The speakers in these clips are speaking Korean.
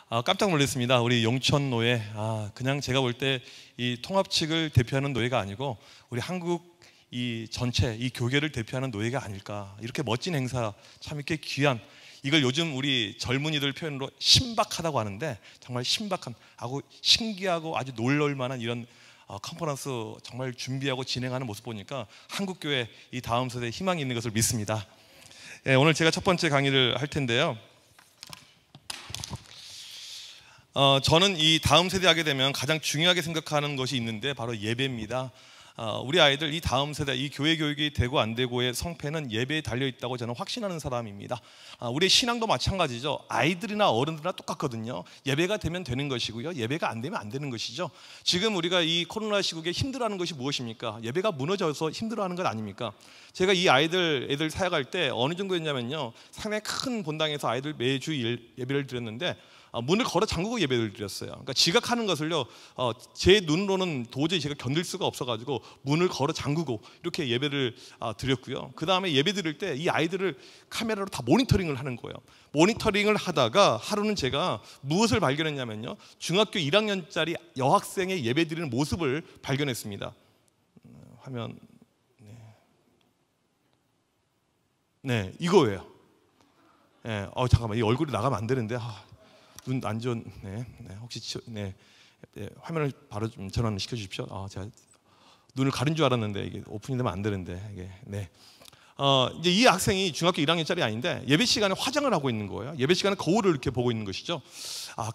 깜짝 놀랐습니다. 우리 용천노예, 그냥 제가 볼 때 이 통합 측을 대표하는 노예가 아니고 우리 한국 이 전체 이 교계를 대표하는 노예가 아닐까. 이렇게 멋진 행사, 참 이렇게 귀한, 이걸 요즘 우리 젊은이들 표현으로 신박하다고 하는데, 정말 신박한, 하고 신기하고 아주 놀랄 만한 이런 컨퍼런스 정말 준비하고 진행하는 모습 보니까 한국 교회 이 다음 세대에 희망이 있는 것을 믿습니다. 오늘 제가 첫 번째 강의를 할 텐데요. 저는 이 다음 세대 하게 되면 가장 중요하게 생각하는 것이 있는데 바로 예배입니다. 우리 아이들 이 다음 세대, 이 교회 교육이 되고 안 되고의 성패는 예배에 달려있다고 저는 확신하는 사람입니다. 우리의 신앙도 마찬가지죠. 아이들이나 어른들이나 똑같거든요. 예배가 되면 되는 것이고요, 예배가 안 되면 안 되는 것이죠. 지금 우리가 이 코로나 시국에 힘들어하는 것이 무엇입니까? 예배가 무너져서 힘들어하는 것 아닙니까? 제가 이 애들 사역할 때 어느 정도였냐면요, 상당히 큰 본당에서 아이들 매주 예배를 드렸는데 문을 걸어 잠그고 예배를 드렸어요. 그러니까 지각하는 것을요, 제 눈으로는 도저히 제가 견딜 수가 없어가지고 문을 걸어 잠그고 이렇게 예배를 드렸고요. 그 다음에 예배 드릴 때 이 아이들을 카메라로 다 모니터링을 하는 거예요. 모니터링을 하다가 하루는 제가 무엇을 발견했냐면요, 중학교 1학년짜리 여학생의 예배 드리는 모습을 발견했습니다. 화면, 네, 이거예요. 네, 잠깐만, 이 얼굴이 나가면 안 되는데. 눈 안 좋은, 혹시 화면을 바로 좀 전환 시켜주십시오. 제가 눈을 가린 줄 알았는데 이게 오픈이 되면 안 되는데 이게 이제 이 학생이 중학교 1학년짜리 아닌데 예배 시간에 화장을 하고 있는 거예요. 예배 시간에 거울을 이렇게 보고 있는 것이죠.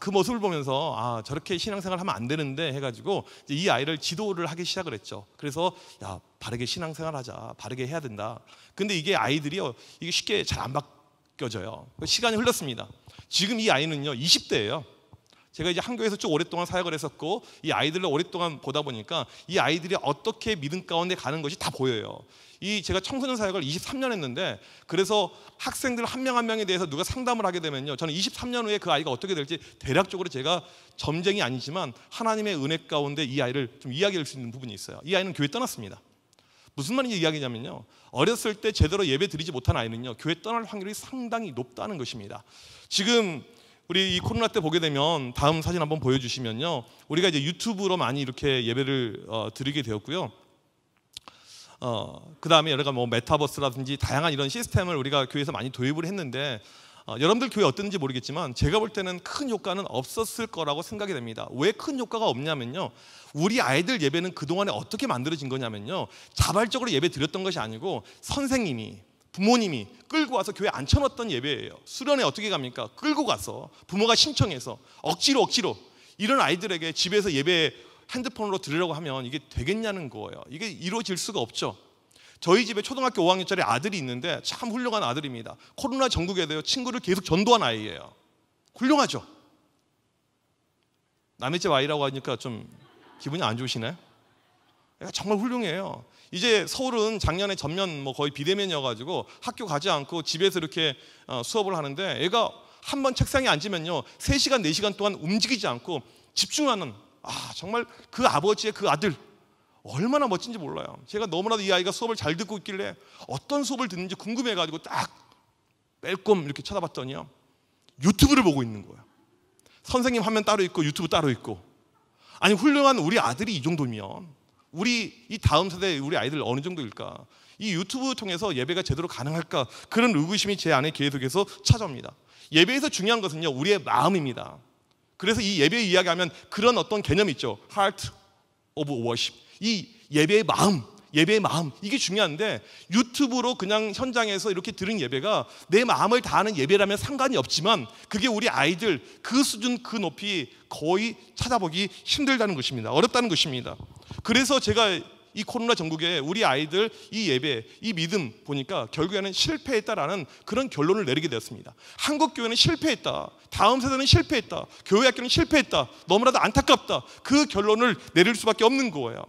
그 모습을 보면서 저렇게 신앙생활 하면 안 되는데 해가지고 이제 이 아이를 지도를 하기 시작을 했죠. 그래서 야, 바르게 신앙생활 하자, 바르게 해야 된다. 근데 이게 아이들이요, 이게 쉽게 잘 안 바뀌어져요. 시간이 흘렀습니다. 지금 이 아이는요 20대예요. 제가 이제 한교에서 쭉 오랫동안 사역을 했었고 이 아이들을 오랫동안 보다 보니까 이 아이들이 어떻게 믿음 가운데 가는 것이 다 보여요. 제가 청소년 사역을 23년 했는데, 그래서 학생들 한 명 한 명에 대해서 누가 상담을 하게 되면요, 저는 23년 후에 그 아이가 어떻게 될지 대략적으로 제가 점쟁이 아니지만 하나님의 은혜 가운데 이 아이를 좀 이야기할 수 있는 부분이 있어요. 이 아이는 교회 떠났습니다. 무슨 말인지 이야기냐면요, 어렸을 때 제대로 예배 드리지 못한 아이는요 교회 떠날 확률이 상당히 높다는 것입니다. 지금 우리 이 코로나 때 보게 되면 다음 사진 한번 보여주시면요, 우리가 이제 유튜브로 많이 이렇게 예배를 드리게 되었고요. 그 다음에 여러 가지 메타버스라든지 다양한 이런 시스템을 우리가 교회에서 많이 도입을 했는데, 여러분들 교회 어땠는지 모르겠지만 제가 볼 때는 큰 효과는 없었을 거라고 생각이 됩니다. 왜 큰 효과가 없냐면요, 우리 아이들 예배는 그동안에 어떻게 만들어진 거냐면요, 자발적으로 예배 드렸던 것이 아니고 선생님이, 부모님이 끌고 와서 교회에 앉혀놨던 예배예요. 수련회 어떻게 갑니까? 끌고 가서 부모가 신청해서 억지로 이런 아이들에게 집에서 예배 핸드폰으로 들으려고 하면 이게 되겠냐는 거예요. 이게 이루어질 수가 없죠. 저희 집에 초등학교 5학년짜리 아들이 있는데 참 훌륭한 아들입니다. 코로나 전국에도요 친구를 계속 전도한 아이예요. 훌륭하죠. 남의 집 아이라고 하니까 좀 기분이 안 좋으시나요? 정말 훌륭해요. 이제 서울은 작년에 전면 거의 비대면이어가지고 학교 가지 않고 집에서 이렇게 수업을 하는데, 애가 한번 책상에 앉으면요 3시간 4시간 동안 움직이지 않고 집중하는, 정말 그 아버지의 그 아들 얼마나 멋진지 몰라요. 제가 너무나도 이 아이가 수업을 잘 듣고 있길래 어떤 수업을 듣는지 궁금해가지고 딱 뺄꼼 이렇게 쳐다봤더니요, 유튜브를 보고 있는 거예요. 선생님 화면 따로 있고 유튜브 따로 있고. 아니, 훌륭한 우리 아들이 이 정도면 우리 이 다음 세대 우리 아이들 어느 정도일까? 이 유튜브 통해서 예배가 제대로 가능할까? 그런 의구심이 제 안에 계속해서 찾아옵니다. 예배에서 중요한 것은요 우리의 마음입니다. 그래서 이 예배 이야기하면 그런 어떤 개념이 있죠. Heart of Worship. 이 예배의 마음 이게 중요한데, 유튜브로 그냥 현장에서 이렇게 들은 예배가 내 마음을 다하는 예배라면 상관이 없지만 그게 우리 아이들 그 수준 그 높이 거의 찾아보기 힘들다는 것입니다. 어렵다는 것입니다. 그래서 제가 이 코로나 전국에 우리 아이들 이 예배, 이 믿음 보니까 결국에는 실패했다라는 그런 결론을 내리게 되었습니다. 한국 교회는 실패했다, 다음 세대는 실패했다, 교회 학교는 실패했다, 너무나도 안타깝다, 그 결론을 내릴 수밖에 없는 거예요.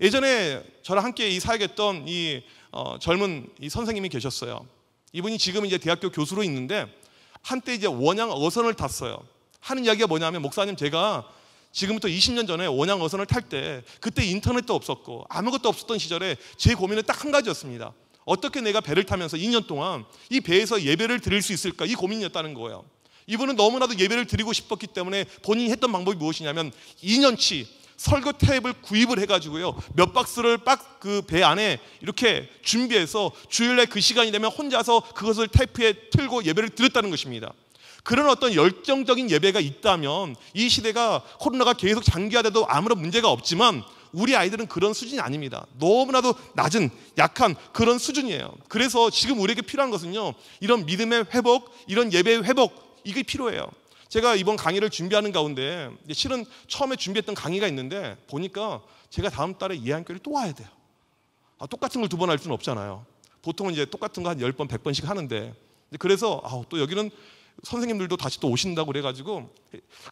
예전에 저랑 함께 사역했던 젊은 선생님이 계셨어요. 이분이 지금 이제 대학교 교수로 있는데 한때 이제 원양 어선을 탔어요. 하는 이야기가 뭐냐면, 목사님 제가 지금부터 20년 전에 원양 어선을 탈 때 그때 인터넷도 없었고 아무것도 없었던 시절에 제 고민은 딱 한 가지였습니다. 어떻게 내가 배를 타면서 2년 동안 이 배에서 예배를 드릴 수 있을까, 이 고민이었다는 거예요. 이분은 너무나도 예배를 드리고 싶었기 때문에 본인이 했던 방법이 무엇이냐면 2년치 설교 테이프를 구입을 해가지고요, 몇 박스를 그 배 안에 이렇게 준비해서 주일날 그 시간이 되면 혼자서 그것을 테이프에 틀고 예배를 드렸다는 것입니다. 그런 어떤 열정적인 예배가 있다면 이 시대가 코로나가 계속 장기화돼도 아무런 문제가 없지만 우리 아이들은 그런 수준이 아닙니다. 너무나도 낮은 약한 그런 수준이에요. 그래서 지금 우리에게 필요한 것은요, 이런 믿음의 회복, 이런 예배의 회복, 이게 필요해요. 제가 이번 강의를 준비하는 가운데 실은 처음에 준비했던 강의가 있는데 보니까 제가 다음 달에 예한교회를 또 와야 돼요. 똑같은 걸 2번 할 수는 없잖아요. 보통은 이제 똑같은 거 한 10번, 100번씩 하는데, 그래서 또 여기는 선생님들도 다시 또 오신다고 그래가지고,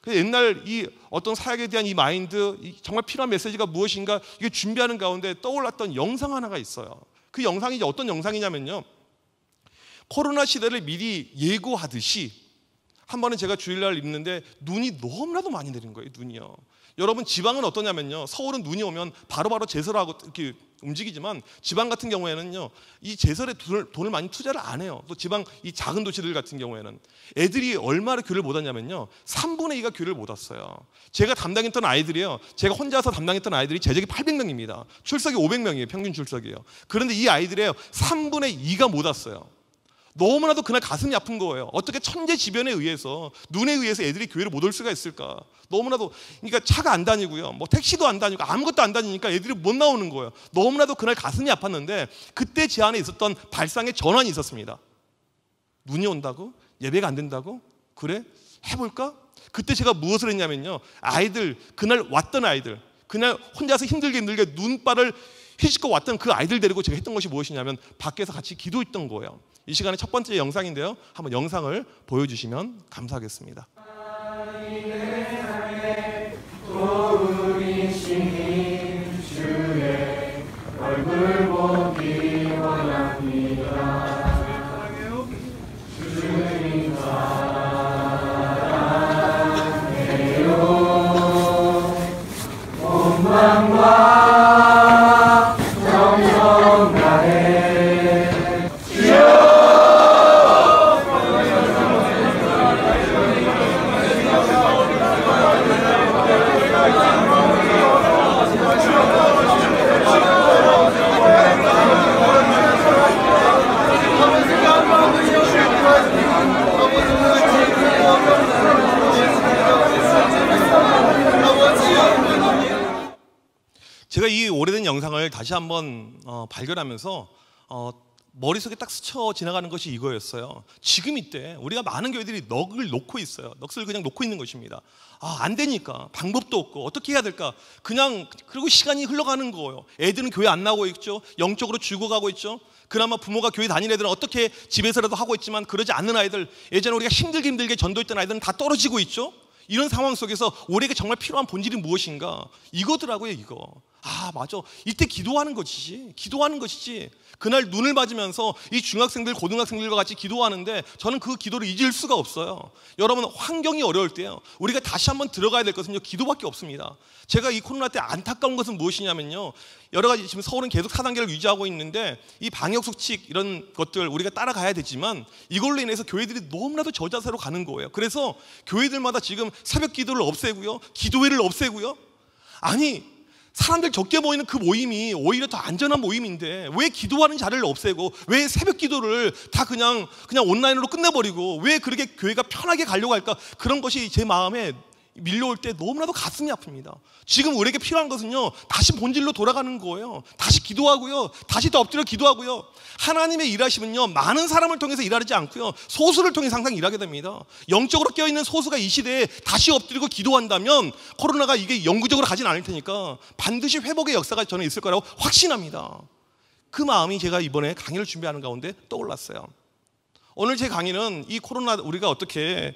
옛날 이 어떤 사역에 대한 이 마인드, 정말 필요한 메시지가 무엇인가 이게 준비하는 가운데 떠올랐던 영상 하나가 있어요. 그 영상이 이제 어떤 영상이냐면요, 코로나 시대를 미리 예고하듯이 한 번은 제가 주일날 있는데 눈이 너무나도 많이 내린 거예요. 눈이요. 여러분 지방은 어떠냐면요, 서울은 눈이 오면 바로바로 제설하고 이렇게 움직이지만 지방 같은 경우에는요, 이 제설에 돈을 많이 투자를 안 해요. 또 지방 이 작은 도시들 같은 경우에는 애들이 얼마나 교회를 못 왔냐면요, 3분의 2가 교회를 못 왔어요. 제가 담당했던 아이들이요, 제가 혼자서 담당했던 아이들이 제적이 800명입니다. 출석이 500명이에요. 평균 출석이요. 그런데 이 아이들의 3분의 2가 못 왔어요. 너무나도 그날 가슴이 아픈 거예요. 어떻게 천재지변에 의해서, 눈에 의해서 애들이 교회를 못 올 수가 있을까? 너무나도, 그러니까 차가 안 다니고요, 뭐 택시도 안 다니고 아무것도 안 다니니까 애들이 못 나오는 거예요. 너무나도 그날 가슴이 아팠는데 그때 제 안에 있었던 발상의 전환이 있었습니다. 눈이 온다고? 예배가 안 된다고? 그래? 해볼까? 그때 제가 무엇을 했냐면요, 아이들, 그날 왔던 아이들, 그날 혼자서 힘들게 눈발을 휘짓고 왔던 그 아이들 데리고 제가 했던 것이 무엇이냐면 밖에서 같이 기도했던 거예요. 이 시간에 첫 번째 영상인데요, 한번 영상을 보여주시면 감사하겠습니다. 주의 얼굴 보기 원합니다. 주님 사랑해요. 온 마음과 정성 다해 주여. 제가 이 오래된 영상을 다시 한번 발견하면서 머릿속에 딱 스쳐 지나가는 것이 이거였어요. 지금 이때 우리가 많은 교회들이 넋을 놓고 있어요. 넋을 그냥 놓고 있는 것입니다. 안 되니까, 방법도 없고 어떻게 해야 될까, 그냥, 그리고 시간이 흘러가는 거예요. 애들은 교회 안 나오고 있죠. 영적으로 죽어가고 있죠. 그나마 부모가 교회 다니는 애들은 어떻게 집에서라도 하고 있지만 그러지 않는 아이들, 예전에 우리가 힘들게 전도했던 아이들은 다 떨어지고 있죠. 이런 상황 속에서 우리에게 정말 필요한 본질이 무엇인가, 이거더라고요. 이거. 맞아, 이때 기도하는 것이지. 그날 눈을 맞으면서 이 중학생들, 고등학생들과 같이 기도하는데 저는 그 기도를 잊을 수가 없어요. 여러분, 환경이 어려울 때요, 우리가 다시 한번 들어가야 될 것은요, 기도밖에 없습니다. 제가 이 코로나 때 안타까운 것은 무엇이냐면요, 여러 가지 지금 서울은 계속 4단계를 유지하고 있는데 이 방역 수칙 이런 것들 우리가 따라가야 되지만 이걸로 인해서 교회들이 너무나도 저자세로 가는 거예요. 그래서 교회들마다 지금 새벽 기도를 없애고요, 기도회를 없애고요. 아니, 사람들 적게 모이는 그 모임이 오히려 더 안전한 모임인데 왜 기도하는 자리를 없애고, 왜 새벽 기도를 다 그냥 온라인으로 끝내버리고, 왜 그렇게 교회가 편하게 가려고 할까? 그런 것이 제 마음에 밀려올 때 너무나도 가슴이 아픕니다. 지금 우리에게 필요한 것은요, 다시 본질로 돌아가는 거예요. 다시 기도하고요, 다시 더 엎드려 기도하고요. 하나님의 일하심은요, 많은 사람을 통해서 일하지 않고요, 소수를 통해서 항상 일하게 됩니다. 영적으로 깨어있는 소수가 이 시대에 다시 엎드리고 기도한다면 코로나가 이게 영구적으로 가진 않을 테니까 반드시 회복의 역사가 저는 있을 거라고 확신합니다. 그 마음이 제가 이번에 강의를 준비하는 가운데 떠올랐어요. 오늘 제 강의는 이 코로나 우리가 어떻게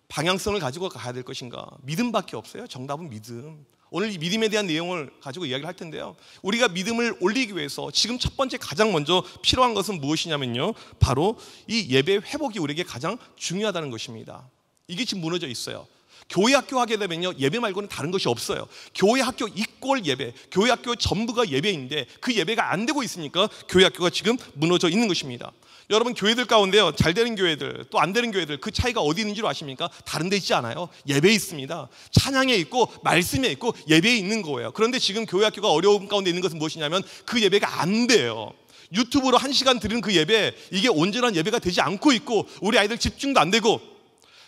방향성을 가지고 가야 될 것인가, 믿음밖에 없어요. 정답은 믿음. 오늘 이 믿음에 대한 내용을 가지고 이야기를 할 텐데요, 우리가 믿음을 올리기 위해서 지금 첫 번째 가장 먼저 필요한 것은 무엇이냐면요, 바로 이 예배 회복이 우리에게 가장 중요하다는 것입니다. 이게 지금 무너져 있어요. 교회 학교 하게 되면요, 예배 말고는 다른 것이 없어요. 교회 학교 이꼴 예배, 교회 학교 전부가 예배인데 그 예배가 안 되고 있으니까 교회 학교가 지금 무너져 있는 것입니다. 여러분, 교회들 가운데요, 잘 되는 교회들 또 안 되는 교회들, 그 차이가 어디 있는 줄 아십니까? 다른 데 있지 않아요. 예배에 있습니다. 찬양에 있고 말씀에 있고 예배에 있는 거예요. 그런데 지금 교회 학교가 어려움 가운데 있는 것은 무엇이냐면 그 예배가 안 돼요. 유튜브로 1시간 드리는 그 예배, 이게 온전한 예배가 되지 않고 있고 우리 아이들 집중도 안 되고,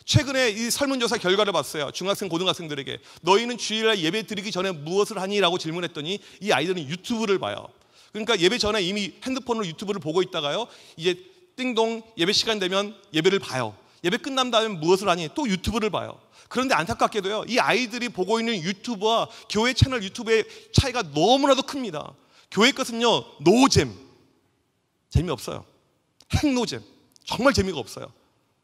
최근에 이 설문조사 결과를 봤어요. 중학생, 고등학생들에게 너희는 주일날 예배 드리기 전에 무엇을 하니? 라고 질문했더니 이 아이들은 유튜브를 봐요. 그러니까 예배 전에 이미 핸드폰으로 유튜브를 보고 있다가요, 이제 띵동 예배 시간 되면 예배를 봐요. 예배 끝난 다음에 무엇을 하니? 또 유튜브를 봐요. 그런데 안타깝게도요, 이 아이들이 보고 있는 유튜브와 교회 채널 유튜브의 차이가 너무나도 큽니다. 교회 것은요, 노잼, 재미없어요. 핵노잼, 정말 재미가 없어요.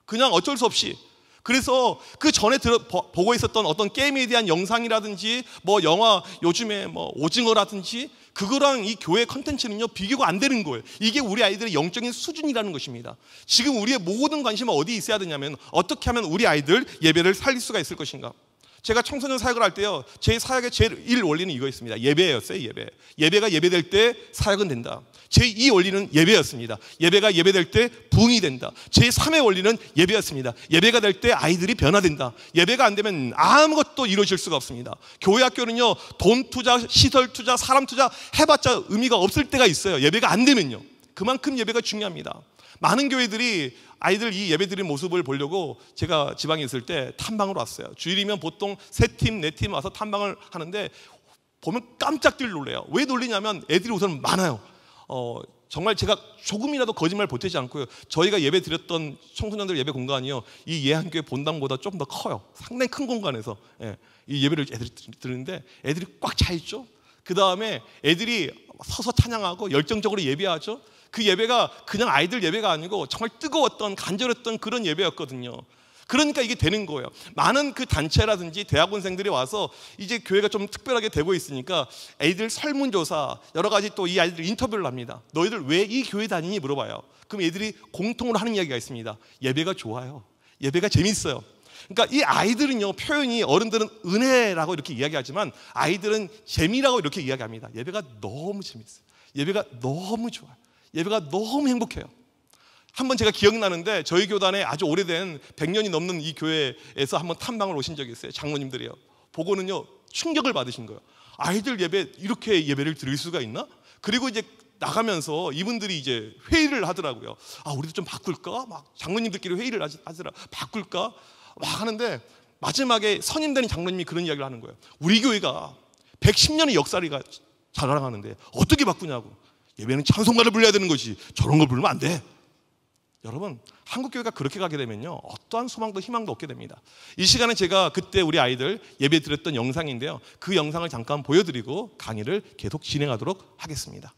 그냥 어쩔 수 없이. 그래서 그 전에 보고 있었던 어떤 게임에 대한 영상이라든지 뭐 영화, 요즘에 뭐 오징어라든지 그거랑 이 교회 컨텐츠는요, 비교가 안 되는 거예요. 이게 우리 아이들의 영적인 수준이라는 것입니다. 지금 우리의 모든 관심은 어디에 있어야 되냐면, 어떻게 하면 우리 아이들 예배를 살릴 수가 있을 것인가. 제가 청소년 사역을 할 때요, 제 사역의 제1 원리는 이거였습니다. 예배였어요. 예배가 예배될 때 사역은 된다. 제2 원리는 예배였습니다. 예배가 예배될 때 부흥이 된다. 제3의 원리는 예배였습니다. 예배가 될 때 아이들이 변화된다. 예배가 안 되면 아무것도 이루어질 수가 없습니다. 교회 학교는요, 돈 투자, 시설 투자, 사람 투자 해봤자 의미가 없을 때가 있어요. 예배가 안 되면요. 그만큼 예배가 중요합니다. 많은 교회들이 아이들 이 예배 드리는 모습을 보려고 제가 지방에 있을 때 탐방을 왔어요. 주일이면 보통 3팀, 4팀 와서 탐방을 하는데 보면 깜짝들 놀래요. 왜 놀리냐면 애들이 우선 많아요. 정말 제가 조금이라도 거짓말 보태지 않고요, 저희가 예배 드렸던 청소년들 예배 공간이요, 이 예한교회 본당보다 조금 더 커요. 상당히 큰 공간에서 이 예배를 애들이 드리는데 애들이 꽉 차 있죠. 그 다음에 애들이 서서 찬양하고 열정적으로 예배하죠. 그 예배가 그냥 아이들 예배가 아니고 정말 뜨거웠던, 간절했던 그런 예배였거든요. 그러니까 이게 되는 거예요. 많은 그 단체라든지 대학원생들이 와서 이제 교회가 좀 특별하게 되고 있으니까 애들 설문조사, 여러 가지 또 이 아이들 인터뷰를 합니다. 너희들 왜 이 교회 다니니? 물어봐요. 그럼 애들이 공통으로 하는 이야기가 있습니다. 예배가 좋아요. 예배가 재밌어요. 그러니까 이 아이들은요, 표현이, 어른들은 은혜라고 이렇게 이야기하지만 아이들은 재미라고 이렇게 이야기합니다. 예배가 너무 재밌어요. 예배가 너무 좋아요. 예배가 너무 행복해요. 한번 제가 기억나는데 저희 교단에 아주 오래된 100년이 넘는 이 교회에서 한번 탐방을 오신 적이 있어요. 장로님들이요. 보고는요, 충격을 받으신 거예요. 아이들 예배, 이렇게 예배를 드릴 수가 있나? 그리고 이제 나가면서 이분들이 이제 회의를 하더라고요. 아, 우리도 좀 바꿀까? 막 장로님들끼리 회의를 하더라. 바꿀까? 막 하는데 마지막에 선임되는 장로님이 그런 이야기를 하는 거예요. 우리 교회가 110년의 역사를 자랑하는데 어떻게 바꾸냐고. 예배는 찬송가를 불러야 되는 거지, 저런 걸 부르면 안 돼. 여러분, 한국교회가 그렇게 가게 되면요, 어떠한 소망도 희망도 없게 됩니다. 이 시간에 제가 그때 우리 아이들 예배 드렸던 영상인데요, 그 영상을 잠깐 보여드리고 강의를 계속 진행하도록 하겠습니다.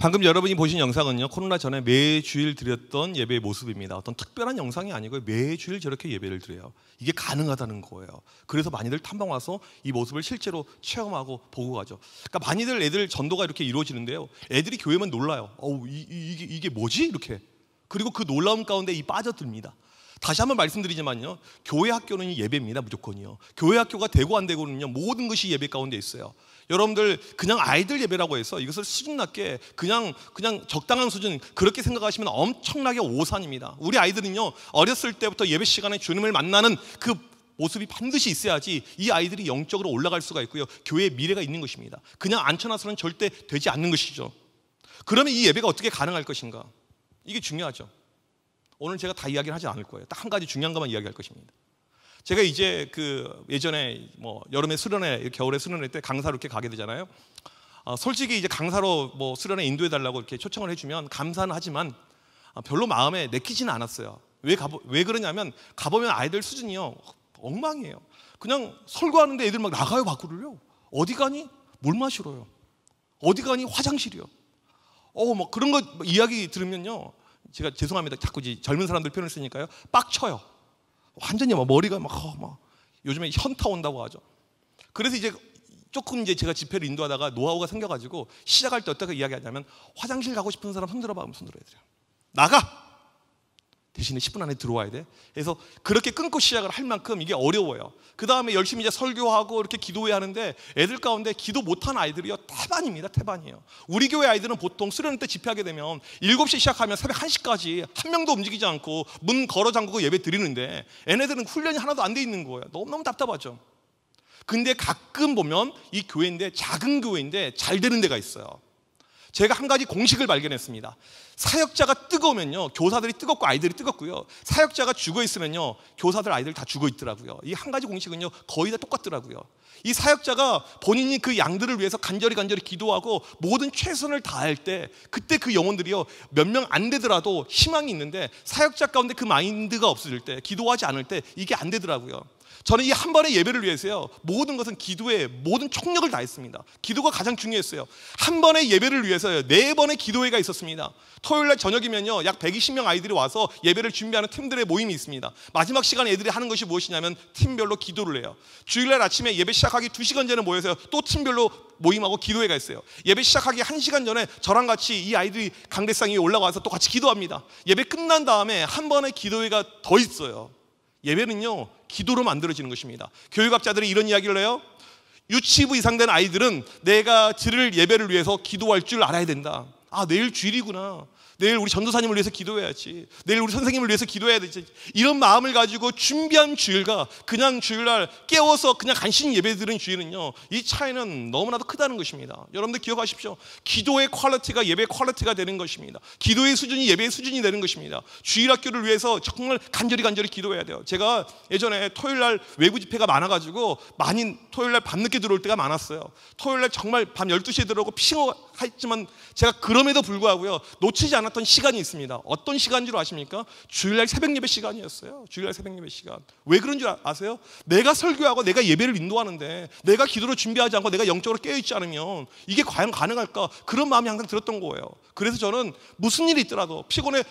방금 여러분이 보신 영상은요, 코로나 전에 매주일 드렸던 예배의 모습입니다. 어떤 특별한 영상이 아니고요, 매주일 저렇게 예배를 드려요. 이게 가능하다는 거예요. 그래서 많이들 탐방 와서 이 모습을 실제로 체험하고 보고 가죠. 그러니까 많이들 애들 전도가 이렇게 이루어지는데요, 애들이 교회만 놀라요. 이게 뭐지? 이렇게. 그리고 그 놀라움 가운데 빠져듭니다. 다시 한번 말씀드리지만요, 교회 학교는 예배입니다. 무조건이요. 교회 학교가 되고 안 되고는요, 모든 것이 예배 가운데 있어요. 여러분들 그냥 아이들 예배라고 해서 이것을 수준 낮게 그냥 적당한 수준 그렇게 생각하시면 엄청나게 오산입니다. 우리 아이들은요, 어렸을 때부터 예배 시간에 주님을 만나는 그 모습이 반드시 있어야지 이 아이들이 영적으로 올라갈 수가 있고요, 교회의 미래가 있는 것입니다. 그냥 앉혀놔서는 절대 되지 않는 것이죠. 그러면 이 예배가 어떻게 가능할 것인가? 이게 중요하죠. 오늘 제가 다 이야기를 하지 않을 거예요. 딱 한 가지 중요한 것만 이야기할 것입니다. 제가 이제 예전에 여름에 수련회, 겨울에 수련회 때 강사로 이렇게 가게 되잖아요. 솔직히 이제 강사로 수련회 인도해 달라고 이렇게 초청을 해주면 감사는 하지만 별로 마음에 내키지는 않았어요. 왜 그러냐면 가보면 아이들 수준이요, 엉망이에요. 그냥 설교하는데 애들 막 나가요, 밖으로요. 어디 가니? 물 마시러요. 어디 가니? 화장실이요. 그런 거 이야기 들으면요, 제가 죄송합니다. 자꾸 젊은 사람들 표현을 쓰니까요, 빡쳐요. 완전히 머리가 요즘에 현타 온다고 하죠. 그래서 이제 조금 제가 집회를 인도하다가 노하우가 생겨가지고 시작할 때 어떻게 이야기하냐면, 화장실 가고 싶은 사람 손들어봐 하면 손들어야 돼요. 나가! 대신에 10분 안에 들어와야 돼. 그래서 그렇게 끊고 시작을 할 만큼 이게 어려워요. 그 다음에 열심히 이제 설교하고 이렇게 기도해야 하는데 애들 가운데 기도 못한 아이들이요, 태반입니다. 태반이에요. 우리 교회 아이들은 보통 수련회 때 집회하게 되면 7시 시작하면 새벽 1시까지 한 명도 움직이지 않고 문 걸어 잠그고 예배 드리는데 얘네들은 훈련이 하나도 안 돼 있는 거예요. 너무너무 답답하죠. 근데 가끔 보면 이 교회인데, 작은 교회인데 잘 되는 데가 있어요. 제가 한 가지 공식을 발견했습니다. 사역자가 뜨거우면요, 교사들이 뜨겁고 아이들이 뜨겁고요, 사역자가 죽어 있으면요, 교사들 아이들 다 죽어 있더라고요. 이 한 가지 공식은요, 거의 다 똑같더라고요. 이 사역자가 본인이 그 양들을 위해서 간절히 기도하고 모든 최선을 다할 때, 그때 그 영혼들이요, 몇 명 안 되더라도 희망이 있는데, 사역자 가운데 그 마인드가 없을 때, 기도하지 않을 때 이게 안 되더라고요. 저는 이 한 번의 예배를 위해서요, 모든 것은 기도에 모든 총력을 다했습니다. 기도가 가장 중요했어요. 한 번의 예배를 위해서요, 4번의 기도회가 있었습니다. 토요일 날 저녁이면요, 약 120명 아이들이 와서 예배를 준비하는 팀들의 모임이 있습니다. 마지막 시간에 애들이 하는 것이 무엇이냐면 팀별로 기도를 해요. 주일날 아침에 예배 시작하기 2시간 전에 모여서 또 팀별로 모임하고 기도회가 있어요. 예배 시작하기 1시간 전에 저랑 같이 이 아이들이 강대상 위에 올라가서 또 같이 기도합니다. 예배 끝난 다음에 한 번의 기도회가 더 있어요. 예배는요, 기도로 만들어지는 것입니다. 교육학자들이 이런 이야기를 해요. 유치부 이상 된 아이들은 내가 드릴 예배를 위해서 기도할 줄 알아야 된다. 내일 주일이구나. 내일 우리 전도사님을 위해서 기도해야지. 내일 우리 선생님을 위해서 기도해야 되지. 이런 마음을 가지고 준비한 주일과 그냥 주일날 깨워서 그냥 간신히 예배드리는 주일은요, 이 차이는 너무나도 크다는 것입니다. 여러분들 기억하십시오. 기도의 퀄리티가 예배의 퀄리티가 되는 것입니다. 기도의 수준이 예배의 수준이 되는 것입니다. 주일학교를 위해서 정말 간절히 기도해야 돼요. 제가 예전에 토요일날 외부 집회가 많아가지고 많이 토요일날 밤늦게 들어올 때가 많았어요. 토요일날 정말 밤 12시에 들어오고 피곤했지만 제가 그럼에도 불구하고요, 놓치지 않았던 시간이 있습니다. 어떤 시간인 줄 아십니까? 주일날 새벽 예배 시간이었어요. 주일날 새벽 예배 시간. 왜 그런 줄 아세요? 내가 설교하고 내가 예배를 인도하는데 내가 기도를 준비하지 않고 내가 영적으로 깨어있지 않으면 이게 과연 가능할까? 그런 마음이 항상 들었던 거예요. 그래서 저는 무슨 일이 있더라도, 피곤해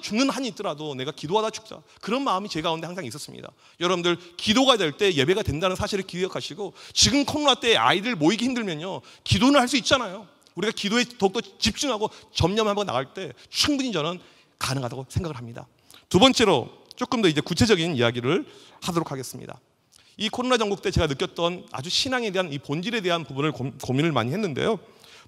죽는 한이 있더라도 내가 기도하다 죽자, 그런 마음이 제 가운데 항상 있었습니다. 여러분들 기도가 될 때 예배가 된다는 사실을 기억하시고, 지금 코로나 때 아이들 모이기 힘들면요, 기도는 할 수 있잖아요. 우리가 기도에 더욱더 집중하고 점념하고 나갈 때 충분히 저는 가능하다고 생각을 합니다. 두 번째로 조금 더 이제 구체적인 이야기를 하도록 하겠습니다. 이 코로나 전국 때 제가 느꼈던 아주 신앙에 대한 이 본질에 대한 부분을 고민을 많이 했는데요.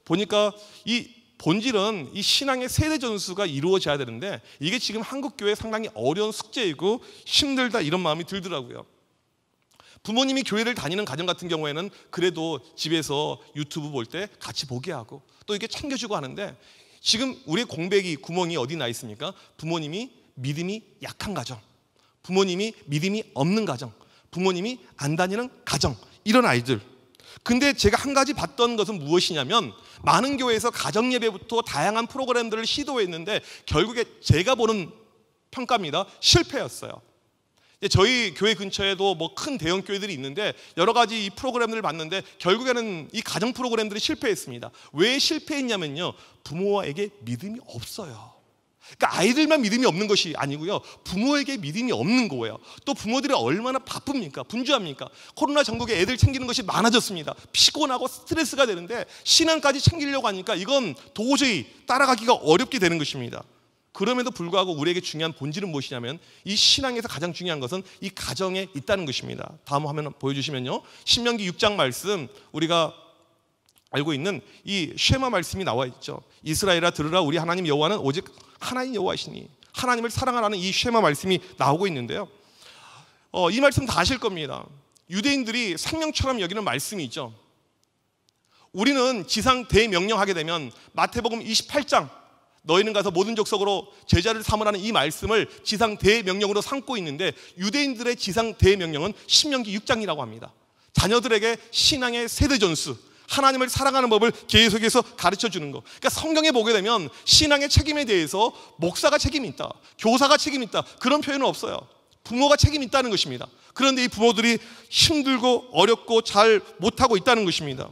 보니까 이 본질은 이 신앙의 세대 전수가 이루어져야 되는데, 이게 지금 한국 교회에 상당히 어려운 숙제이고 힘들다, 이런 마음이 들더라고요. 부모님이 교회를 다니는 가정 같은 경우에는 그래도 집에서 유튜브 볼 때 같이 보게 하고 또 이렇게 챙겨주고 하는데, 지금 우리의 공백이, 구멍이 어디 나 있습니까? 부모님이 믿음이 약한 가정, 부모님이 믿음이 없는 가정, 부모님이 안 다니는 가정, 이런 아이들. 근데 제가 한 가지 봤던 것은 무엇이냐면, 많은 교회에서 가정 예배부터 다양한 프로그램들을 시도했는데 결국에 제가 보는 평가입니다, 실패였어요. 저희 교회 근처에도 뭐 큰 대형 교회들이 있는데 여러 가지 이 프로그램들을 봤는데 결국에는 이 가정 프로그램들이 실패했습니다. 왜 실패했냐면요, 부모에게 믿음이 없어요. 그러니까 아이들만 믿음이 없는 것이 아니고요, 부모에게 믿음이 없는 거예요. 또 부모들이 얼마나 바쁩니까? 분주합니까? 코로나 전국에 애들 챙기는 것이 많아졌습니다. 피곤하고 스트레스가 되는데 신앙까지 챙기려고 하니까 이건 도저히 따라가기가 어렵게 되는 것입니다. 그럼에도 불구하고 우리에게 중요한 본질은 무엇이냐면 이 신앙에서 가장 중요한 것은 이 가정에 있다는 것입니다. 다음 화면 보여주시면요, 신명기 6장 말씀, 우리가 알고 있는 이 쉐마 말씀이 나와 있죠. 이스라엘아 들으라, 우리 하나님 여호와는 오직 하나님 여호와시니, 하나님을 사랑하라는 이 쉐마 말씀이 나오고 있는데요, 이 말씀 다 아실 겁니다. 유대인들이 생명처럼 여기는 말씀이 있죠. 우리는 지상 대명령하게 되면 마태복음 28장 너희는 가서 모든 족속으로 제자를 삼으라는 이 말씀을 지상 대명령으로 삼고 있는데, 유대인들의 지상 대명령은 신명기 6장이라고 합니다. 자녀들에게 신앙의 세대 전수, 하나님을 사랑하는 법을 계속해서 가르쳐 주는 거. 그러니까 성경에 보게 되면 신앙의 책임에 대해서 목사가 책임이 있다, 교사가 책임이 있다, 그런 표현은 없어요. 부모가 책임이 있다는 것입니다. 그런데 이 부모들이 힘들고 어렵고 잘 못하고 있다는 것입니다.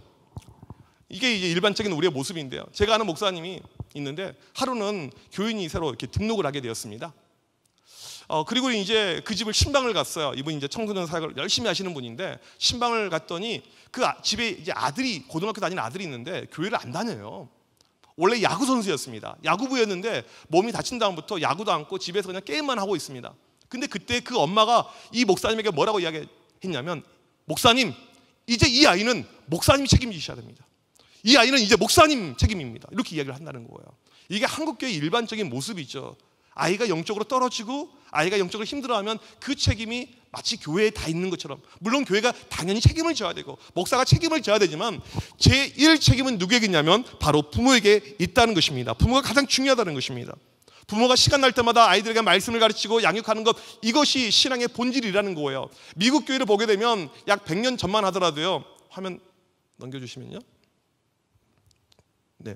이게 이제 일반적인 우리의 모습인데요, 제가 아는 목사님이 있는데 하루는 교인이 새로 이렇게 등록을 하게 되었습니다. 그리고 이제 그 집을 신방을 갔어요. 이분이 이제 청소년 사역을 열심히 하시는 분인데, 신방을 갔더니 그 집에 이제 아들이, 고등학교 다니는 아들이 있는데 교회를 안 다녀요. 원래 야구 선수였습니다. 야구부였는데 몸이 다친 다음부터 야구도 않고 집에서 그냥 게임만 하고 있습니다. 근데 그때 그 엄마가 이 목사님에게 뭐라고 이야기했냐면, 목사님, 이제 이 아이는 목사님이 책임지셔야 됩니다. 이 아이는 이제 목사님 책임입니다. 이렇게 이야기를 한다는 거예요. 이게 한국교회의 일반적인 모습이죠. 아이가 영적으로 떨어지고 아이가 영적으로 힘들어하면 그 책임이 마치 교회에 다 있는 것처럼, 물론 교회가 당연히 책임을 져야 되고 목사가 책임을 져야 되지만 제1 책임은 누구에게 있냐면 바로 부모에게 있다는 것입니다. 부모가 가장 중요하다는 것입니다. 부모가 시간 날 때마다 아이들에게 말씀을 가르치고 양육하는 것, 이것이 신앙의 본질이라는 거예요. 미국 교회를 보게 되면 약 100년 전만 하더라도요, 화면 넘겨주시면요, 네,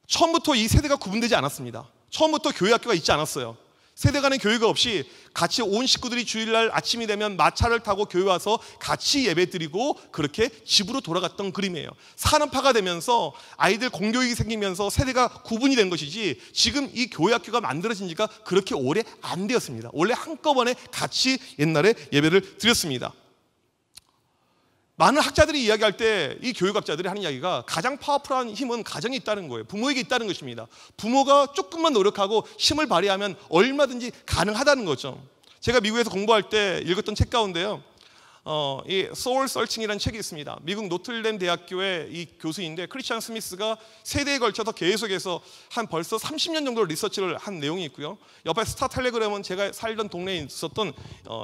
처음부터 이 세대가 구분되지 않았습니다. 처음부터 교회 학교가 있지 않았어요. 세대 간의 교회가 없이 같이 온 식구들이 주일날 아침이 되면 마차를 타고 교회 와서 같이 예배 드리고 그렇게 집으로 돌아갔던 그림이에요. 산업화가 되면서 아이들 공교육이 생기면서 세대가 구분이 된 것이지, 지금 이 교회 학교가 만들어진 지가 그렇게 오래 안 되었습니다. 원래 한꺼번에 같이 옛날에 예배를 드렸습니다. 많은 학자들이 이야기할 때 이 교육학자들이 하는 이야기가 가장 파워풀한 힘은 가정에 있다는 거예요. 부모에게 있다는 것입니다. 부모가 조금만 노력하고 힘을 발휘하면 얼마든지 가능하다는 거죠. 제가 미국에서 공부할 때 읽었던 책 가운데요, 이 소울 서칭이라는 책이 있습니다. 미국 노틀댐 대학교의 이 교수인데, 크리스찬 스미스가 세대에 걸쳐서 계속해서 한 벌써 30년 정도 리서치를 한 내용이 있고요. 옆에 스타 텔레그램은 제가 살던 동네에 있었던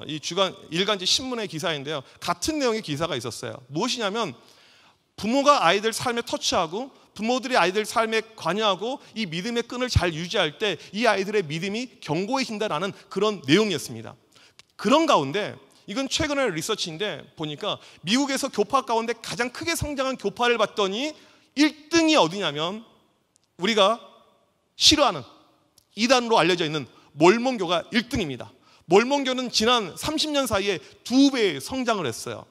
이 주간 일간지 신문의 기사인데요, 같은 내용의 기사가 있었어요. 무엇이냐면, 부모가 아이들 삶에 터치하고 부모들이 아이들 삶에 관여하고 이 믿음의 끈을 잘 유지할 때 이 아이들의 믿음이 견고해진다라는 그런 내용이었습니다. 그런 가운데, 이건 최근의 리서치인데 보니까 미국에서 교파 가운데 가장 크게 성장한 교파를 봤더니 1등이 어디냐면 우리가 싫어하는 이단으로 알려져 있는 몰몬교가 1등입니다. 몰몬교는 지난 30년 사이에 2배의 성장을 했어요.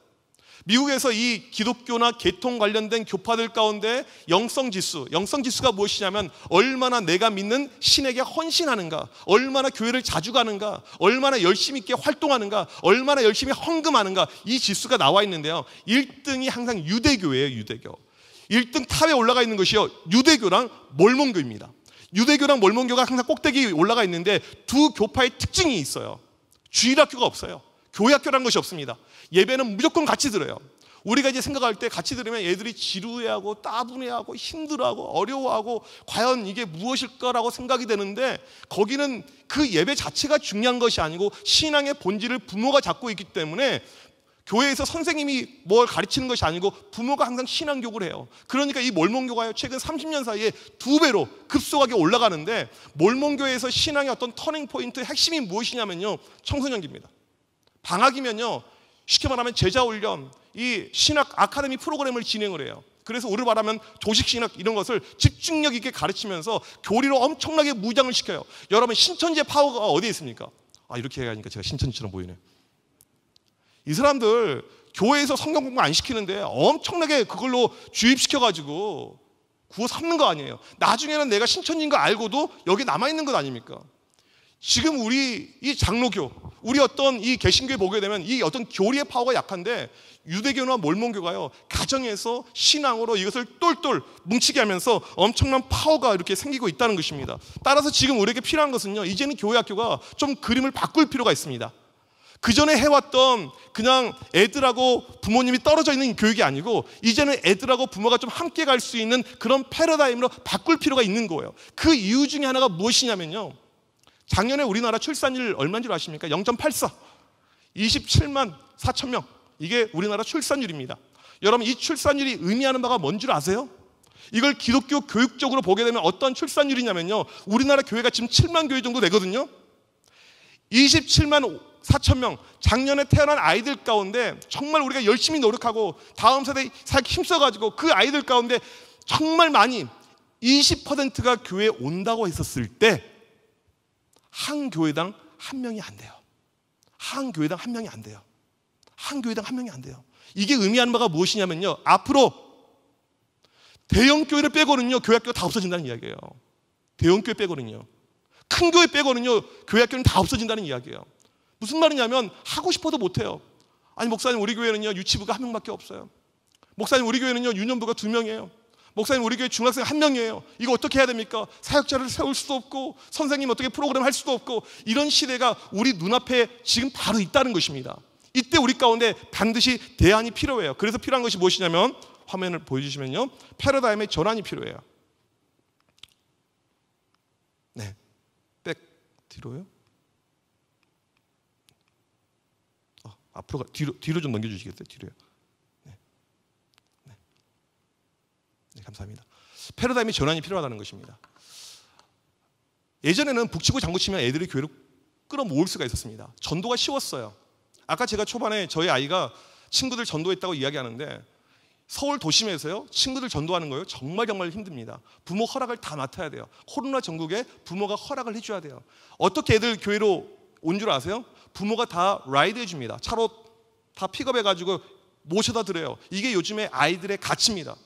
미국에서 이 기독교나 계통 관련된 교파들 가운데 영성지수가 무엇이냐면 얼마나 내가 믿는 신에게 헌신하는가, 얼마나 교회를 자주 가는가, 얼마나 열심히 있게 활동하는가, 얼마나 열심히 헌금하는가, 이 지수가 나와 있는데요, 1등이 항상 유대교예요. 유대교 1등 탑에 올라가 있는 것이요, 유대교랑 몰몬교입니다. 유대교랑 몰몬교가 항상 꼭대기에 올라가 있는데 두 교파의 특징이 있어요. 주일학교가 없어요. 교회학교라는 것이 없습니다. 예배는 무조건 같이 들어요. 우리가 이제 생각할 때 같이 들으면 애들이 지루해하고 따분해하고 힘들어하고 어려워하고 과연 이게 무엇일까라고 생각이 되는데, 거기는 그 예배 자체가 중요한 것이 아니고 신앙의 본질을 부모가 잡고 있기 때문에 교회에서 선생님이 뭘 가르치는 것이 아니고 부모가 항상 신앙교육을 해요. 그러니까 이 몰몬교가 최근 30년 사이에 2배로 급속하게 올라가는데, 몰몬교에서 신앙의 어떤 터닝 포인트 핵심이 무엇이냐면요, 청소년기입니다. 방학이면요, 쉽게 말하면 제자훈련, 이 신학 아카데미 프로그램을 진행을 해요. 그래서 우리로 말하면 조직신학 이런 것을 집중력 있게 가르치면서 교리로 엄청나게 무장을 시켜요. 여러분, 신천지의 파워가 어디에 있습니까? 이렇게 하니까 제가 신천지처럼 보이네. 이 사람들 교회에서 성경 공부 안 시키는데 엄청나게 그걸로 주입시켜가지고 구워 삼는 거 아니에요. 나중에는 내가 신천지인 거 알고도 여기 남아있는 것 아닙니까? 지금 우리 이 장로교, 우리 어떤 이 개신교에 보게 되면 이 어떤 교리의 파워가 약한데 유대교나 몰몬교가요, 가정에서 신앙으로 이것을 똘똘 뭉치게 하면서 엄청난 파워가 이렇게 생기고 있다는 것입니다. 따라서 지금 우리에게 필요한 것은요, 이제는 교회 학교가 좀 그림을 바꿀 필요가 있습니다. 그 전에 해왔던 그냥 애들하고 부모님이 떨어져 있는 교육이 아니고 이제는 애들하고 부모가 좀 함께 갈 수 있는 그런 패러다임으로 바꿀 필요가 있는 거예요. 그 이유 중에 하나가 무엇이냐면요, 작년에 우리나라 출산율 얼마인 줄 아십니까? 0.84, 27만 4천 명. 이게 우리나라 출산율입니다. 여러분, 이 출산율이 의미하는 바가 뭔 줄 아세요? 이걸 기독교 교육적으로 보게 되면 어떤 출산율이냐면요, 우리나라 교회가 지금 7만 교회 정도 되거든요. 27만 4천 명, 작년에 태어난 아이들 가운데 정말 우리가 열심히 노력하고 다음 세대에 힘써가지고 그 아이들 가운데 정말 많이 20%가 교회에 온다고 했었을 때 한 교회당 한 명이 안 돼요. 한 교회당 한 명이 안 돼요. 한 교회당 한 명이 안 돼요. 이게 의미하는 바가 무엇이냐면요, 앞으로 대형 교회를 빼고는요, 교회 학교가 다 없어진다는 이야기예요. 대형 교회 빼고는요, 큰 교회 빼고는요, 교회 학교는 다 없어진다는 이야기예요. 무슨 말이냐면 하고 싶어도 못해요. 아니, 목사님 우리 교회는요 유치부가 1명밖에 없어요. 목사님 우리 교회는요 유년부가 2명이에요. 목사님 우리 교회 중학생 1명이에요. 이거 어떻게 해야 됩니까? 사역자를 세울 수도 없고 선생님 어떻게 프로그램 할 수도 없고, 이런 시대가 우리 눈앞에 지금 바로 있다는 것입니다. 이때 우리 가운데 반드시 대안이 필요해요. 그래서 필요한 것이 무엇이냐면, 화면을 보여주시면요, 패러다임의 전환이 필요해요. 네, 백 뒤로요. 앞으로 뒤로 좀 넘겨주시겠어요? 뒤로요. 네, 감사합니다. 패러다임의 전환이 필요하다는 것입니다. 예전에는 북치고 장구치면 애들이 교회로 끌어모을 수가 있었습니다. 전도가 쉬웠어요. 아까 제가 초반에 저희 아이가 친구들 전도했다고 이야기하는데, 서울 도심에서요 친구들 전도하는 거요 정말 힘듭니다. 부모 허락을 다 맡아야 돼요. 코로나 전국에 부모가 허락을 해줘야 돼요. 어떻게 애들 교회로 온 줄 아세요? 부모가 다 라이드 해줍니다. 차로 다 픽업해가지고 모셔다 드려요. 이게 요즘에 아이들의 가치입니다.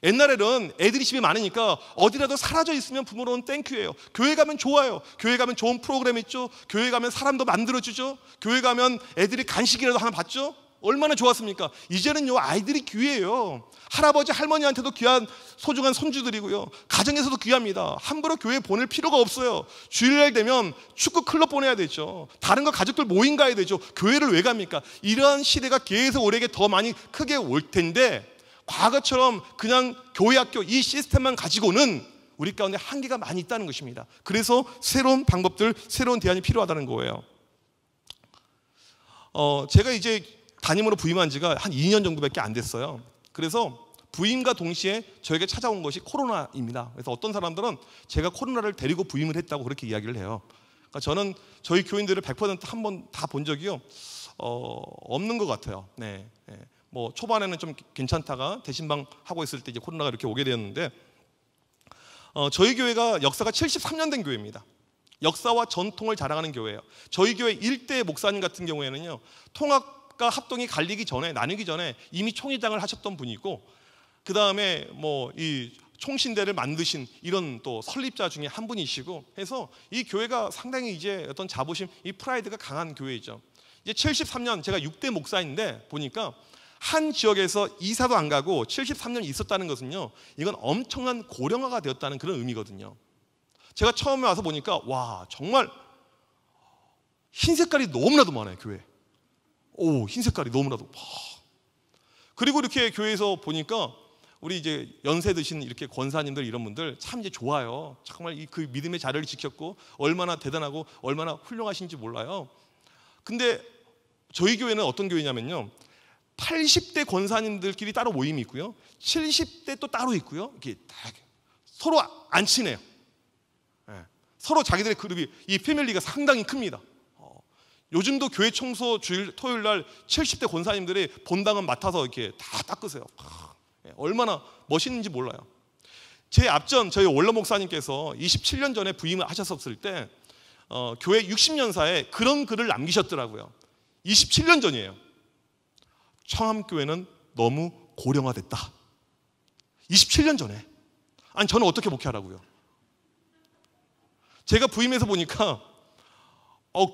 옛날에는 애들이 집에 많으니까 어디라도 사라져 있으면 부모로는 땡큐예요. 교회 가면 좋아요. 교회 가면 좋은 프로그램 있죠. 교회 가면 사람도 만들어주죠. 교회 가면 애들이 간식이라도 하나 받죠. 얼마나 좋았습니까? 이제는요 아이들이 귀해요. 할아버지 할머니한테도 귀한 소중한 손주들이고요, 가정에서도 귀합니다. 함부로 교회에 보낼 필요가 없어요. 주일날 되면 축구 클럽 보내야 되죠. 다른 거 가족들 모임 가야 되죠. 교회를 왜 갑니까? 이러한 시대가 계속 우리에게 더 많이 크게 올 텐데, 과거처럼 그냥 교회 학교 이 시스템만 가지고는 우리 가운데 한계가 많이 있다는 것입니다. 그래서 새로운 방법들, 새로운 대안이 필요하다는 거예요. 제가 이제 담임으로 부임한 지가 한 2년 정도밖에 안 됐어요. 그래서 부임과 동시에 저에게 찾아온 것이 코로나입니다. 그래서 어떤 사람들은 제가 코로나를 데리고 부임을 했다고 그렇게 이야기를 해요. 그러니까 저는 저희 교인들을 100% 한 번 다 본 적이요 없는 것 같아요. 네. 뭐 초반에는 좀 괜찮다가 대신방 하고 있을 때 이제 코로나가 이렇게 오게 되었는데, 저희 교회가 역사가 73년 된 교회입니다. 역사와 전통을 자랑하는 교회예요. 저희 교회 일대 목사님 같은 경우에는요, 통합과 합동이 갈리기 전에, 나뉘기 전에 이미 총회장을 하셨던 분이고, 그 다음에 뭐 이 총신대를 만드신 이런 또 설립자 중에 한 분이시고 해서 이 교회가 상당히 이제 어떤 자부심, 이 프라이드가 강한 교회이죠. 이제 73년 제가 6대 목사인데 보니까 한 지역에서 이사도 안 가고 73년 있었다는 것은요, 이건 엄청난 고령화가 되었다는 그런 의미거든요. 제가 처음에 와서 보니까 와, 정말 흰 색깔이 너무나도 많아요. 교회. 오, 흰 색깔이 너무나도. 와. 그리고 이렇게 교회에서 보니까 우리 이제 연세 드신 이렇게 권사님들 이런 분들 참 이제 좋아요. 정말 그 믿음의 자리를 지켰고 얼마나 대단하고 얼마나 훌륭하신지 몰라요. 근데 저희 교회는 어떤 교회냐면요, 80대 권사님들끼리 따로 모임이 있고요, 70대 또 따로 있고요. 이렇게 다 서로 안 친해요. 서로 자기들의 그룹이, 이 패밀리가 상당히 큽니다. 요즘도 교회 청소 주일 토요일 날 70대 권사님들이 본당은 맡아서 이렇게 다 닦으세요. 얼마나 멋있는지 몰라요. 제 앞전 저희 원로 목사님께서 27년 전에 부임을 하셨을 때 교회 60년사에 그런 글을 남기셨더라고요. 27년 전이에요. 청암교회는 너무 고령화됐다. 27년 전에. 아니 저는 어떻게 목회하라고요? 제가 부임해서 보니까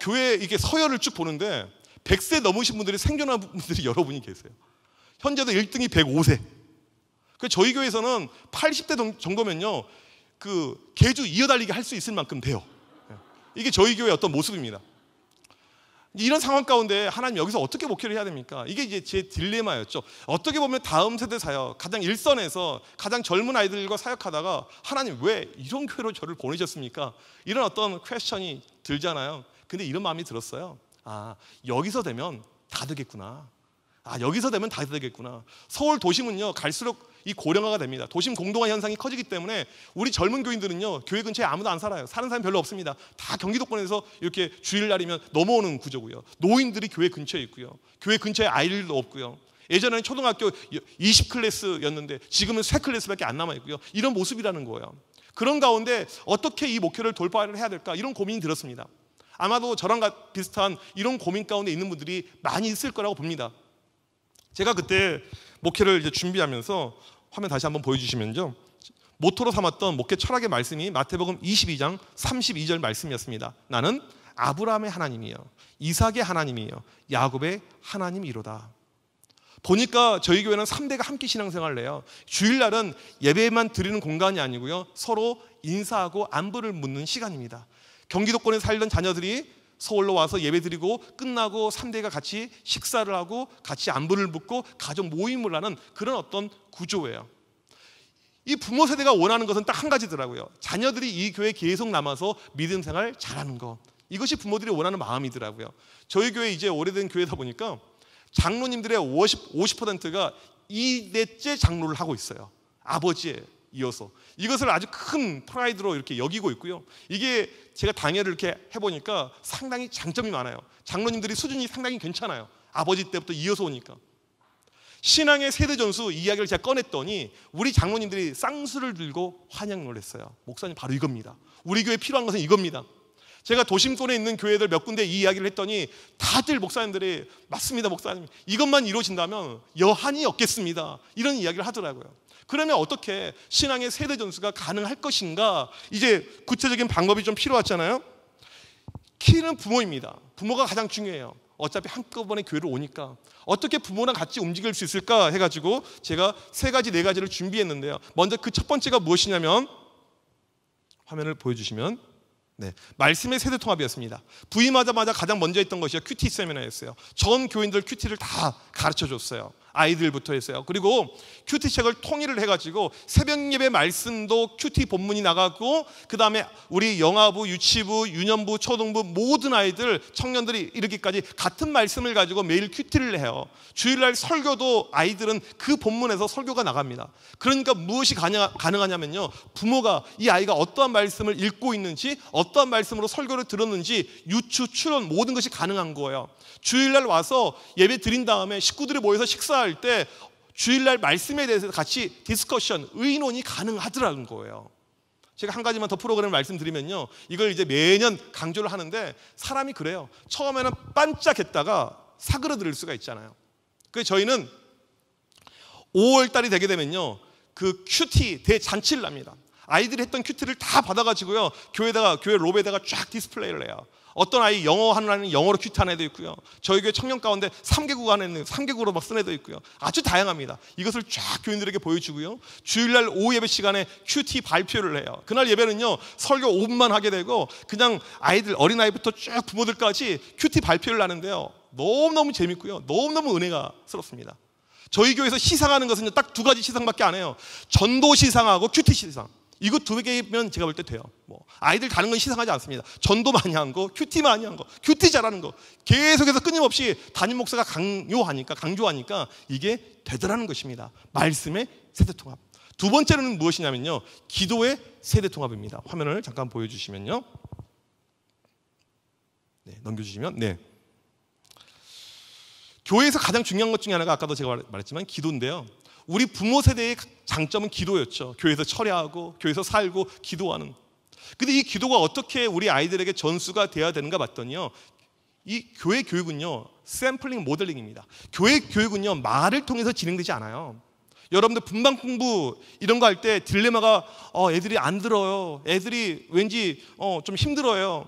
교회 이게 서열을 쭉 보는데 100세 넘으신 분들이 생존한 분들이 여러분이 계세요. 현재도 1등이 105세. 저희 교회에서는 80대 정도면요, 그 계주 이어달리기 할 수 있을 만큼 돼요. 이게 저희 교회의 어떤 모습입니다. 이런 상황 가운데 하나님 여기서 어떻게 목회를 해야 됩니까? 이게 이제 제 딜레마였죠. 어떻게 보면 다음 세대 사역, 가장 일선에서 가장 젊은 아이들과 사역하다가 하나님 왜 이런 교회로 저를 보내셨습니까? 이런 어떤 퀘스천이 들잖아요. 근데 이런 마음이 들었어요. 여기서 되면 다 되겠구나. 여기서 되면 다 되겠구나. 서울 도심은요 갈수록 이 고령화가 됩니다. 도심 공동화 현상이 커지기 때문에 우리 젊은 교인들은요 교회 근처에 아무도 안 살아요. 사는 사람이 별로 없습니다. 다 경기도권에서 이렇게 주일날이면 넘어오는 구조고요. 노인들이 교회 근처에 있고요. 교회 근처에 아이들도 없고요. 예전에는 초등학교 20클래스였는데 지금은 3클래스밖에 안 남아있고요. 이런 모습이라는 거예요. 그런 가운데 어떻게 이 목표를 돌파를 해야 될까, 이런 고민이 들었습니다. 아마도 저랑 비슷한 이런 고민 가운데 있는 분들이 많이 있을 거라고 봅니다. 제가 그때 목회를 이제 준비하면서 화면 다시 한번 보여주시면요, 모토로 삼았던 목회 철학의 말씀이 마태복음 22장 32절 말씀이었습니다. 나는 아브라함의 하나님이요, 이삭의 하나님이요, 야곱의 하나님이로다. 보니까 저희 교회는 3대가 함께 신앙생활을 해요. 주일날은 예배만 드리는 공간이 아니고요, 서로 인사하고 안부를 묻는 시간입니다. 경기도권에 살던 자녀들이 서울로 와서 예배드리고 끝나고 3대가 같이 식사를 하고 같이 안부를 묻고 가족 모임을 하는 그런 어떤 구조예요. 이 부모 세대가 원하는 것은 딱 한 가지더라고요. 자녀들이 이 교회에 계속 남아서 믿음 생활 잘하는 것. 이것이 부모들이 원하는 마음이더라고요. 저희 교회 이제 오래된 교회다 보니까 장로님들의 50%가 2대째 장로를 하고 있어요. 아버지에 이어서. 이것을 아주 큰 프라이드로 이렇게 여기고 있고요. 이게 제가 당회를 이렇게 해보니까 상당히 장점이 많아요. 장로님들이 수준이 상당히 괜찮아요. 아버지 때부터 이어서 오니까. 신앙의 세대 전수 이야기를 제가 꺼냈더니 우리 장로님들이 쌍수를 들고 환영을 했어요. 목사님 바로 이겁니다. 우리 교회에 필요한 것은 이겁니다. 제가 도심권에 있는 교회들 몇 군데 이 이야기를 했더니 다들 목사님들이 맞습니다 목사님, 이것만 이루어진다면 여한이 없겠습니다, 이런 이야기를 하더라고요. 그러면 어떻게 신앙의 세대 전수가 가능할 것인가? 이제 구체적인 방법이 좀 필요하잖아요. 키는 부모입니다. 부모가 가장 중요해요. 어차피 한꺼번에 교회를 오니까 어떻게 부모랑 같이 움직일 수 있을까 해가지고 제가 3가지 4가지를 준비했는데요. 먼저 그 첫 번째가 무엇이냐면, 화면을 보여주시면, 말씀의 세대 통합이었습니다. 부임하자마자 가장 먼저 했던 것이 큐티 세미나였어요. 전 교인들 큐티를 다 가르쳐줬어요. 아이들부터 했어요. 그리고 큐티 책을 통일을 해가지고 새벽 예배 말씀도 큐티 본문이 나가고, 그 다음에 우리 영아부, 유치부, 유년부, 초등부 모든 아이들, 청년들이 이르기까지 같은 말씀을 가지고 매일 큐티를 해요. 주일날 설교도 아이들은 그 본문에서 설교가 나갑니다. 그러니까 무엇이 가능하냐면요, 부모가 이 아이가 어떠한 말씀을 읽고 있는지, 어떠한 말씀으로 설교를 들었는지 유추, 추론 모든 것이 가능한 거예요. 주일날 와서 예배 드린 다음에 식구들이 모여서 식사할 때 주일날 말씀에 대해서 같이 디스커션, 의논이 가능하더라는 거예요. 제가 한 가지만 더 프로그램을 말씀드리면요, 이걸 이제 매년 강조를 하는데 사람이 그래요. 처음에는 반짝했다가 사그러들 수가 있잖아요. 그래서 저희는 5월 달이 되게 되면요, 그 큐티 대잔치를 합니다. 아이들이 했던 큐티를 다 받아가지고요, 교회 롭에다가 쫙 디스플레이를 해요. 어떤 아이 영어 하는 아이는 영어로 큐티 하는 애도 있고요. 저희 교회 청년 가운데 3개국 하는 애는 3개국으로 막 쓴 애도 있고요. 아주 다양합니다. 이것을 쫙 교인들에게 보여주고요. 주일날 오후 예배 시간에 큐티 발표를 해요. 그날 예배는요, 설교 5분만 하게 되고 그냥 아이들, 어린아이부터 쭉 부모들까지 큐티 발표를 하는데요, 너무너무 재밌고요, 너무너무 은혜가 스럽습니다. 저희 교회에서 시상하는 것은 딱 2가지 시상밖에 안 해요. 전도 시상하고 큐티 시상. 이거 2개면 제가 볼 때 돼요. 아이들 가는 건 시상하지 않습니다. 전도 많이 한 거, 큐티 많이 한 거, 큐티 잘하는 거 계속해서 끊임없이 담임 목사가 강조하니까 이게 되더라는 것입니다. 말씀의 세대 통합. 2번째는 무엇이냐면요, 기도의 세대 통합입니다. 화면을 잠깐 보여주시면요, 넘겨주시면, 교회에서 가장 중요한 것 중에 하나가 아까도 제가 말했지만 기도인데요. 우리 부모 세대의 장점은 기도였죠. 교회에서 철야하고 교회에서 살고 기도하는. 근데 이 기도가 어떻게 우리 아이들에게 전수가 되어야 되는가 봤더니요, 이 교회 교육은요 샘플링 모델링입니다. 교회 교육은요 말을 통해서 진행되지 않아요. 여러분들 분방 공부 이런 거 할 때 딜레마가 애들이 안 들어요. 애들이 왠지 좀 힘들어요.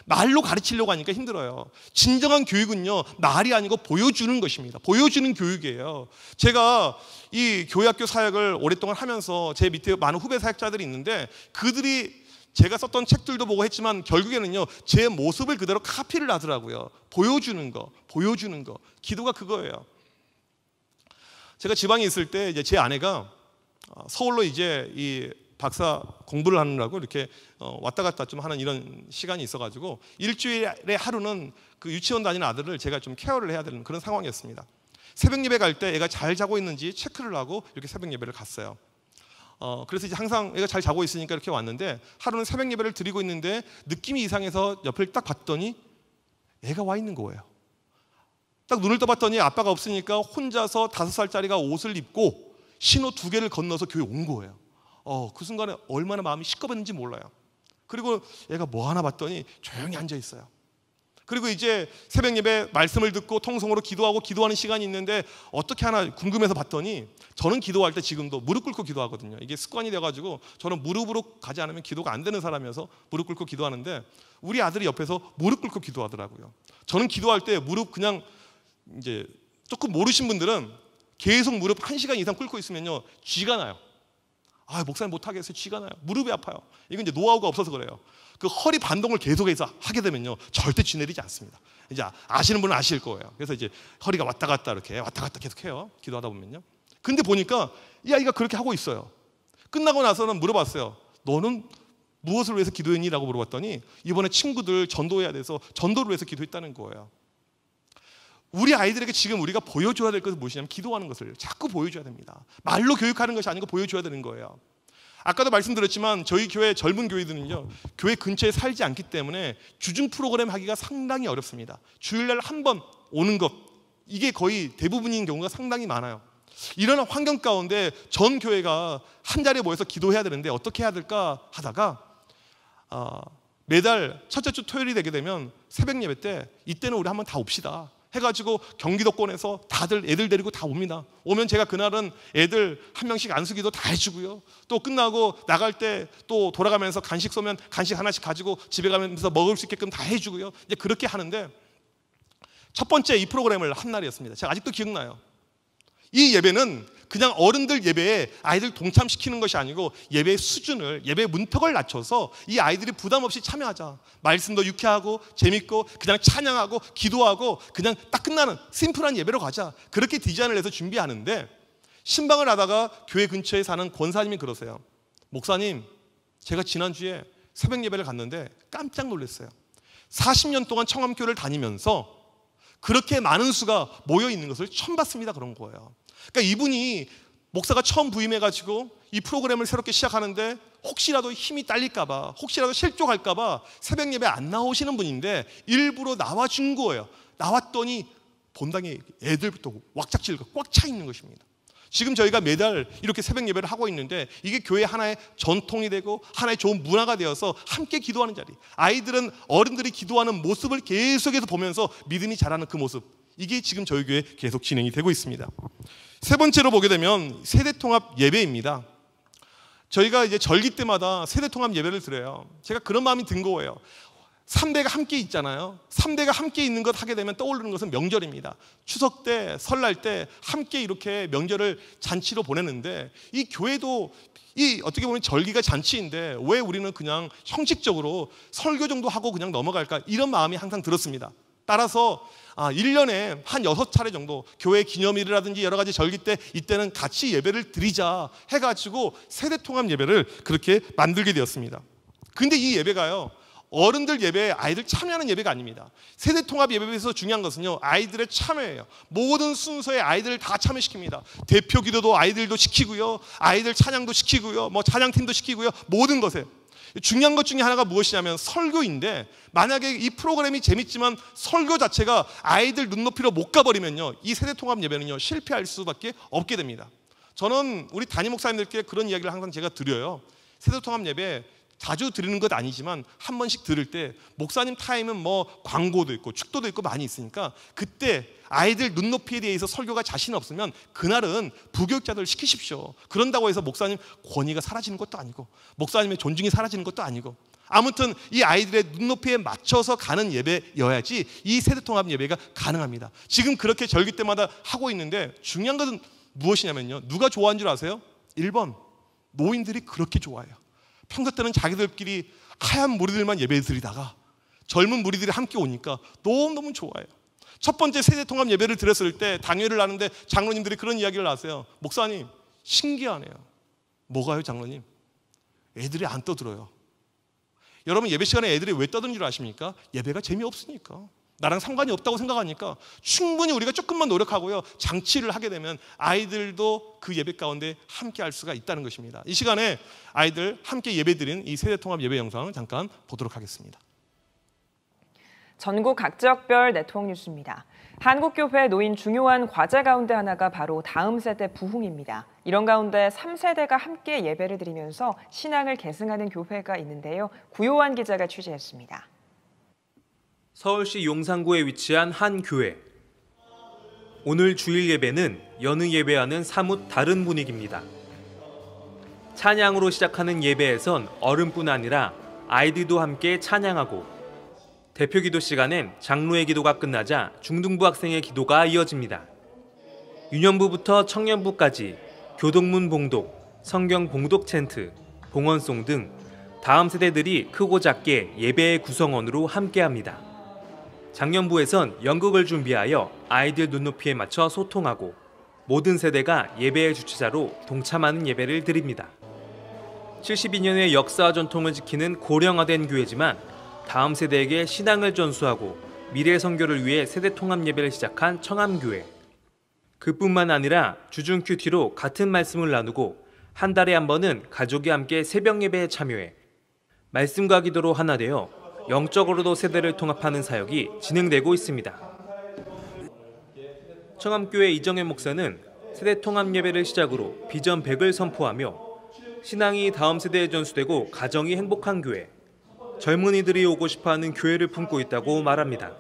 말로 가르치려고 하니까 힘들어요. 진정한 교육은요 말이 아니고 보여주는 것입니다. 보여주는 교육이에요. 제가 이 교회학교 사역을 오랫동안 하면서 제 밑에 많은 후배 사역자들이 있는데, 그들이 제가 썼던 책들도 보고 했지만 결국에는요 제 모습을 그대로 카피를 하더라고요. 보여주는 거. 기도가 그거예요. 제가 지방에 있을 때 이제 제 아내가 서울로 이제 이 박사 공부를 하느라고 이렇게 왔다 갔다 좀 하는 이런 시간이 있어가지고 일주일에 하루는 그 유치원 다니는 아들을 제가 좀 케어를 해야 되는 그런 상황이었습니다. 새벽 예배 갈 때 애가 잘 자고 있는지 체크를 하고 이렇게 새벽 예배를 갔어요. 그래서 이제 항상 애가 잘 자고 있으니까 이렇게 왔는데, 하루는 새벽 예배를 드리고 있는데 느낌이 이상해서 옆을 딱 봤더니 애가 와 있는 거예요. 딱 눈을 떠봤더니 아빠가 없으니까 혼자서 5살짜리가 옷을 입고 신호 2개를 건너서 교회 온 거예요. 그 순간에 얼마나 마음이 시끄러웠는지 몰라요. 그리고 얘가 뭐 하나 봤더니 조용히 앉아 있어요. 그리고 이제 새벽 예배 말씀을 듣고 통성으로 기도하고 기도하는 시간이 있는데 어떻게 하나 궁금해서 봤더니, 저는 기도할 때 지금도 무릎 꿇고 기도하거든요. 이게 습관이 돼가지고 저는 무릎으로 가지 않으면 기도가 안 되는 사람이어서 무릎 꿇고 기도하는데, 우리 아들이 옆에서 무릎 꿇고 기도하더라고요. 저는 기도할 때 무릎 그냥 이제 조금 모르신 분들은 계속 무릎 1시간 이상 꿇고 있으면요 쥐가 나요. 목사님 못하겠어요. 쥐가 나요. 무릎이 아파요. 이건 이제 노하우가 없어서 그래요. 그 허리 반동을 계속해서 하게 되면요 절대 쥐 내리지 않습니다. 이제 아시는 분은 아실 거예요. 그래서 이제 허리가 왔다 갔다 이렇게 왔다 갔다 계속 해요. 기도하다 보면요. 근데 보니까 이 아이가 그렇게 하고 있어요. 끝나고 나서는 물어봤어요. 너는 무엇을 위해서 기도했니? 라고 물어봤더니 이번에 친구들 전도해야 돼서 전도를 위해서 기도했다는 거예요. 우리 아이들에게 지금 우리가 보여줘야 될 것은 무엇이냐면 기도하는 것을 자꾸 보여줘야 됩니다. 말로 교육하는 것이 아니고 보여줘야 되는 거예요. 아까도 말씀드렸지만 저희 교회 젊은 교회들은요 교회 근처에 살지 않기 때문에 주중 프로그램 하기가 상당히 어렵습니다. 주일날 한 번 오는 것, 이게 거의 대부분인 경우가 상당히 많아요. 이런 환경 가운데 전 교회가 한 자리에 모여서 기도해야 되는데 어떻게 해야 될까 하다가 매달 첫째 주 토요일이 되게 되면 새벽 예배 때 이때는 우리 한번 다 옵시다 해가지고 경기도권에서 다들 애들 데리고 다 옵니다. 오면 제가 그날은 애들 한 명씩 안수기도 다 해주고요. 또 끝나고 나갈 때 또 돌아가면서 간식 쏘면 간식 하나씩 가지고 집에 가면서 먹을 수 있게끔 다 해주고요. 이제 그렇게 하는데, 첫 번째 이 프로그램을 한 날이었습니다. 제가 아직도 기억나요. 이 예배는 그냥 어른들 예배에 아이들 동참시키는 것이 아니고 예배의 수준을, 예배의 문턱을 낮춰서 이 아이들이 부담 없이 참여하자. 말씀도 유쾌하고 재밌고 그냥 찬양하고 기도하고 그냥 딱 끝나는 심플한 예배로 가자. 그렇게 디자인을 해서 준비하는데, 신방을 하다가 교회 근처에 사는 권사님이 그러세요. 목사님, 제가 지난주에 새벽 예배를 갔는데 깜짝 놀랐어요. 40년 동안 청암교를 다니면서 그렇게 많은 수가 모여 있는 것을 처음 봤습니다. 그런 거예요. 그러니까 이분이 목사가 처음 부임해가지고 이 프로그램을 새롭게 시작하는데 혹시라도 힘이 딸릴까봐, 혹시라도 실족할까봐 새벽 예배 안 나오시는 분인데 일부러 나와준 거예요. 나왔더니 본당에 애들부터 왁작지가 꽉 차 있는 것입니다. 지금 저희가 매달 이렇게 새벽 예배를 하고 있는데 이게 교회 하나의 전통이 되고 하나의 좋은 문화가 되어서 함께 기도하는 자리, 아이들은 어른들이 기도하는 모습을 계속해서 보면서 믿음이 자라는 그 모습, 이게 지금 저희 교회에 계속 진행이 되고 있습니다. 세 번째로 보게 되면 세대통합 예배입니다. 저희가 이제 절기 때마다 세대통합 예배를 드려요. 제가 그런 마음이 든 거예요. 3대가 함께 있잖아요. 3대가 함께 있는 것 하게 되면 떠오르는 것은 명절입니다. 추석 때, 설날 때 함께 이렇게 명절을 잔치로 보내는데, 이 교회도 이 어떻게 보면 절기가 잔치인데 왜 우리는 그냥 형식적으로 설교 정도 하고 그냥 넘어갈까, 이런 마음이 항상 들었습니다. 따라서 1년에 한 6차례 정도 교회 기념일이라든지 여러 가지 절기 때 이때는 같이 예배를 드리자 해가지고 세대통합 예배를 그렇게 만들게 되었습니다. 근데 이 예배가요, 어른들 예배에 아이들 참여하는 예배가 아닙니다. 세대통합 예배에서 중요한 것은요, 아이들의 참여예요. 모든 순서에 아이들을 다 참여시킵니다. 대표 기도도 아이들도 시키고요, 아이들 찬양도 시키고요, 찬양팀도 시키고요, 모든 것에. 중요한 것 중에 하나가 무엇이냐면 설교인데, 만약에 이 프로그램이 재밌지만 설교 자체가 아이들 눈높이로 못 가버리면요, 이 세대통합 예배는요 실패할 수밖에 없게 됩니다. 저는 우리 담임 목사님들께 그런 이야기를 항상 제가 드려요. 세대통합 예배 자주 드리는 것 아니지만 한 번씩 들을 때 목사님 타임은 뭐 광고도 있고 축도도 있고 많이 있으니까 그때 아이들 눈높이에 대해서 설교가 자신 없으면 그날은 부교육자들 시키십시오. 그런다고 해서 목사님 권위가 사라지는 것도 아니고 목사님의 존중이 사라지는 것도 아니고 아무튼 이 아이들의 눈높이에 맞춰서 가는 예배여야지 이 세대통합 예배가 가능합니다. 지금 그렇게 절기 때마다 하고 있는데 중요한 것은 무엇이냐면요, 누가 좋아하는 줄 아세요? 1번 노인들이 그렇게 좋아해요. 평소 때는 자기들끼리 하얀 무리들만 예배 드리다가 젊은 무리들이 함께 오니까 너무너무 좋아해요. 첫 번째 세대통합 예배를 드렸을 때 당회를 하는데 장로님들이 그런 이야기를 하세요. 목사님 신기하네요. 뭐가요 장로님? 애들이 안 떠들어요. 여러분 예배 시간에 애들이 왜 떠드는 줄 아십니까? 예배가 재미없으니까. 나랑 상관이 없다고 생각하니까 충분히 우리가 조금만 노력하고요 장치를 하게 되면 아이들도 그 예배 가운데 함께 할 수가 있다는 것입니다. 이 시간에 아이들 함께 예배 드린 이 세대통합 예배 영상을 잠깐 보도록 하겠습니다. 전국 각 지역별 네트워크 뉴스입니다. 한국교회에 놓인 중요한 과제 가운데 하나가 바로 다음 세대 부흥입니다. 이런 가운데 3세대가 함께 예배를 드리면서 신앙을 계승하는 교회가 있는데요. 구요한 기자가 취재했습니다. 서울시 용산구에 위치한 한 교회. 오늘 주일 예배는 여느 예배와는 사뭇 다른 분위기입니다. 찬양으로 시작하는 예배에선 어른뿐 아니라 아이들도 함께 찬양하고 대표 기도 시간엔 장로의 기도가 끝나자 중등부 학생의 기도가 이어집니다. 유년부부터 청년부까지 교동문 봉독, 성경 봉독 챈트, 봉헌송 등 다음 세대들이 크고 작게 예배의 구성원으로 함께합니다. 장년부에선 연극을 준비하여 아이들 눈높이에 맞춰 소통하고 모든 세대가 예배의 주체자로 동참하는 예배를 드립니다. 72년의 역사와 전통을 지키는 고령화된 교회지만 다음 세대에게 신앙을 전수하고 미래 선교를 위해 세대 통합 예배를 시작한 청암교회. 그뿐만 아니라 주중 큐티로 같은 말씀을 나누고 한 달에 한 번은 가족이 함께 새벽 예배에 참여해 말씀과 기도로 하나 되어 영적으로도 세대를 통합하는 사역이 진행되고 있습니다. 청암교회 이정현 목사는 세대 통합 예배를 시작으로 비전 100을 선포하며 신앙이 다음 세대에 전수되고 가정이 행복한 교회, 젊은이들이 오고 싶어하는 교회를 품고 있다고 말합니다.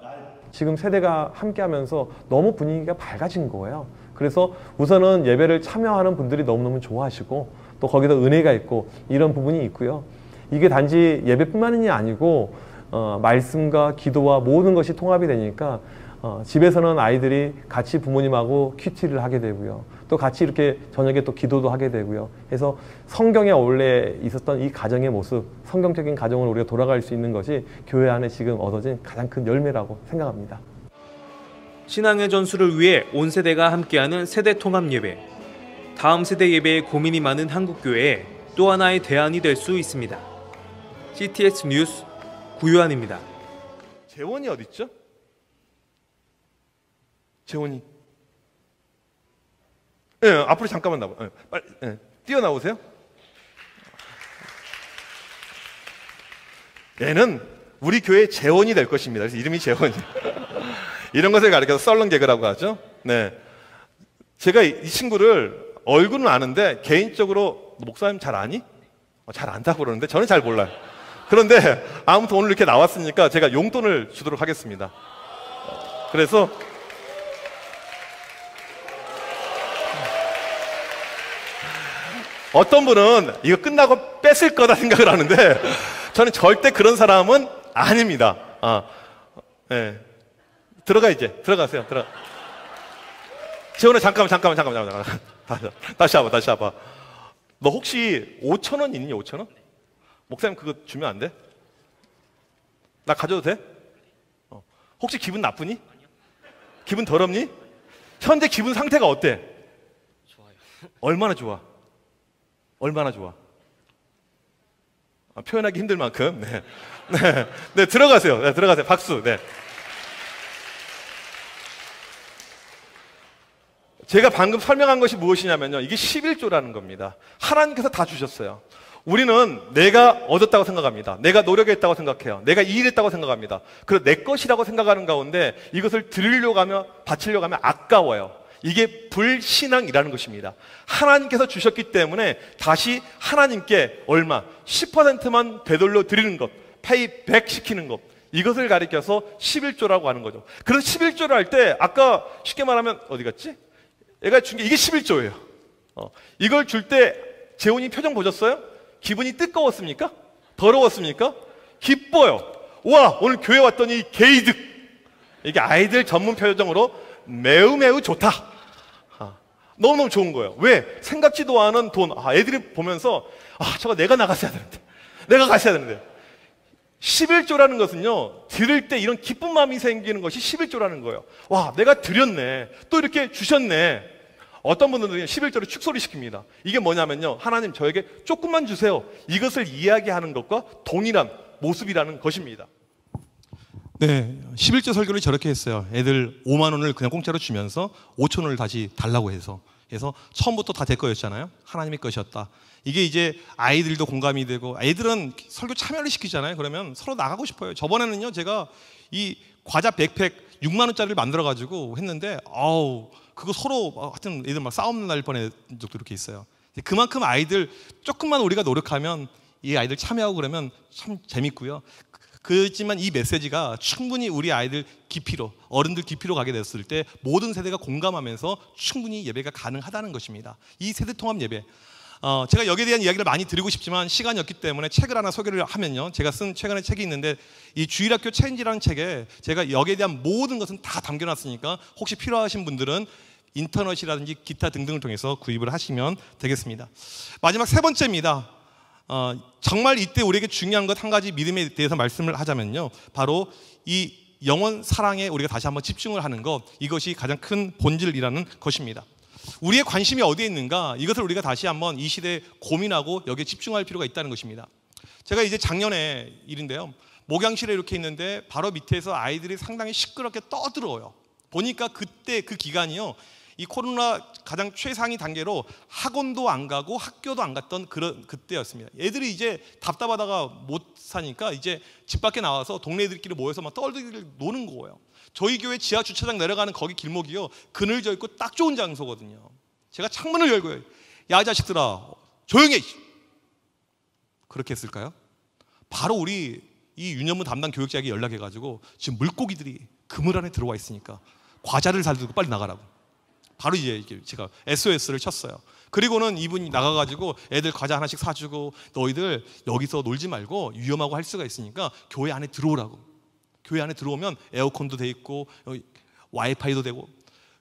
지금 세대가 함께하면서 너무 분위기가 밝아진 거예요. 그래서 우선은 예배를 참여하는 분들이 너무너무 좋아하시고 또 거기다 은혜가 있고 이런 부분이 있고요. 이게 단지 예배뿐만이 아니고 말씀과 기도와 모든 것이 통합이 되니까 집에서는 아이들이 같이 부모님하고 큐티를 하게 되고요. 또 같이 이렇게 저녁에 또 기도도 하게 되고요. 그래서 성경에 원래 있었던 이 가정의 모습, 성경적인 가정을 우리가 돌아갈 수 있는 것이 교회 안에 지금 얻어진 가장 큰 열매라고 생각합니다. 신앙의 전수를 위해 온 세대가 함께하는 세대 통합 예배. 다음 세대 예배에 고민이 많은 한국교회에 또 하나의 대안이 될 수 있습니다. CTS 뉴스 구요한입니다. 재원이 어디 있죠? 재원이. 예, 앞으로 잠깐만 나와. 예, 빨리 뛰어나오세요. 얘는 우리 교회의 재원이 될 것입니다. 그래서 이름이 재원이. 이런 것을 가리켜서 썰렁 개그라고 하죠. 네, 제가 이 친구를 얼굴은 아는데 개인적으로 목사님 잘 아니? 잘 안다고 그러는데 저는 잘 몰라요. 그런데 아무튼 오늘 이렇게 나왔으니까 제가 용돈을 주도록 하겠습니다. 그래서 어떤 분은 이거 끝나고 뺏을 거다 생각을 하는데 저는 절대 그런 사람은 아닙니다. 네. 들어가 이제 들어가세요. 들어가. 지원아 잠깐만. 다시 와봐. 너 혹시 5,000원 있니? 5,000원? 목사님 그거 주면 안 돼? 나 가져도 돼? 혹시 기분 나쁘니? 아니요. 기분 더럽니? 현재 기분 상태가 어때? 좋아요. 얼마나 좋아? 얼마나 좋아? 표현하기 힘들 만큼. 네, 들어가세요. 네, 들어가세요. 박수. 네. 제가 방금 설명한 것이 무엇이냐면요. 이게 11조라는 겁니다. 하나님께서 다 주셨어요. 우리는 내가 얻었다고 생각합니다. 내가 노력했다고 생각해요. 내가 일했다고 생각합니다. 그리고 내 것이라고 생각하는 가운데 이것을 드리려고 하며 바치려고 하면 아까워요. 이게 불신앙이라는 것입니다. 하나님께서 주셨기 때문에 다시 하나님께 얼마? 10%만 되돌려 드리는 것, 페이백 시키는 것, 이것을 가리켜서 11조라고 하는 거죠. 그래서 11조를 할 때 아까 쉽게 말하면 어디 갔지? 얘가 준 게 이게 11조예요. 이걸 줄 때 재훈이 표정 보셨어요? 기분이 뜨거웠습니까? 더러웠습니까? 기뻐요. 와, 오늘 교회 왔더니 게이득. 이게 아이들 전문 표정으로 매우 매우 좋다. 너무너무 좋은 거예요. 왜? 생각지도 않은 돈. 애들이 보면서 저거 내가 나갔어야 되는데, 내가 갔어야 되는데. 11조라는 것은요, 드릴 때 이런 기쁜 마음이 생기는 것이 11조라는 거예요. 와, 내가 드렸네. 또 이렇게 주셨네. 어떤 분들은 11조를 축소를 시킵니다. 이게 뭐냐면요, 하나님 저에게 조금만 주세요. 이것을 이야기하는 것과 동일한 모습이라는 것입니다. 네, 11조 설교를 저렇게 했어요. 애들 5만 원을 그냥 공짜로 주면서 5천 원을 다시 달라고 해서. 그래서 처음부터 다 제 거였잖아요. 하나님의 것이었다. 이게 이제 아이들도 공감이 되고, 애들은 설교 참여를 시키잖아요. 그러면 서로 나가고 싶어요. 저번에는요, 제가 이 과자 백팩 6만 원짜리를 만들어 가지고 했는데, 그거 서로 하여튼 애들 막 싸움 날 뻔한 적도 이렇게 있어요. 그만큼 아이들 조금만 우리가 노력하면 이 아이들 참여하고 그러면 참 재밌고요. 그렇지만 이 메시지가 충분히 우리 아이들 깊이로, 어른들 깊이로 가게 됐을 때 모든 세대가 공감하면서 충분히 예배가 가능하다는 것입니다. 이 세대 통합 예배, 제가 여기에 대한 이야기를 많이 드리고 싶지만 시간이 없기 때문에 책을 하나 소개를 하면요, 제가 쓴 최근에 책이 있는데, 이 주일학교 체인지라는 책에 제가 여기에 대한 모든 것은 다 담겨놨으니까 혹시 필요하신 분들은 인터넷이라든지 기타 등등을 통해서 구입을 하시면 되겠습니다. 마지막 세 번째입니다. 정말 이때 우리에게 중요한 것 한 가지 믿음에 대해서 말씀을 하자면요, 바로 이 영원 사랑에 우리가 다시 한번 집중을 하는 것, 이것이 가장 큰 본질이라는 것입니다. 우리의 관심이 어디에 있는가, 이것을 우리가 다시 한번 이 시대에 고민하고 여기에 집중할 필요가 있다는 것입니다. 제가 이제 작년에 일인데요, 목양실에 이렇게 있는데 바로 밑에서 아이들이 상당히 시끄럽게 떠들어요. 보니까 그때 그 기간이요, 이 코로나 가장 최상위 단계로 학원도 안 가고 학교도 안 갔던 그런 그때였습니다. 애들이 이제 답답하다가 못 사니까 이제 집 밖에 나와서 동네 애들끼리 모여서 막 떨들기 노는 거예요. 저희 교회 지하 주차장 내려가는 거기 길목이요, 그늘져 있고 딱 좋은 장소거든요. 제가 창문을 열고요, 야 자식들아 조용히 해. 그렇게 했을까요? 바로 우리 이 유년부 담당 교육자에게 연락해가지고 지금 물고기들이 그물 안에 들어와 있으니까 과자를 사들고 빨리 나가라고. 바로 이제 제가 SOS를 쳤어요. 그리고는 이분이 나가가지고 애들 과자 하나씩 사주고, 너희들 여기서 놀지 말고 위험하고 할 수가 있으니까 교회 안에 들어오라고. 교회 안에 들어오면 에어컨도 돼 있고 와이파이도 되고.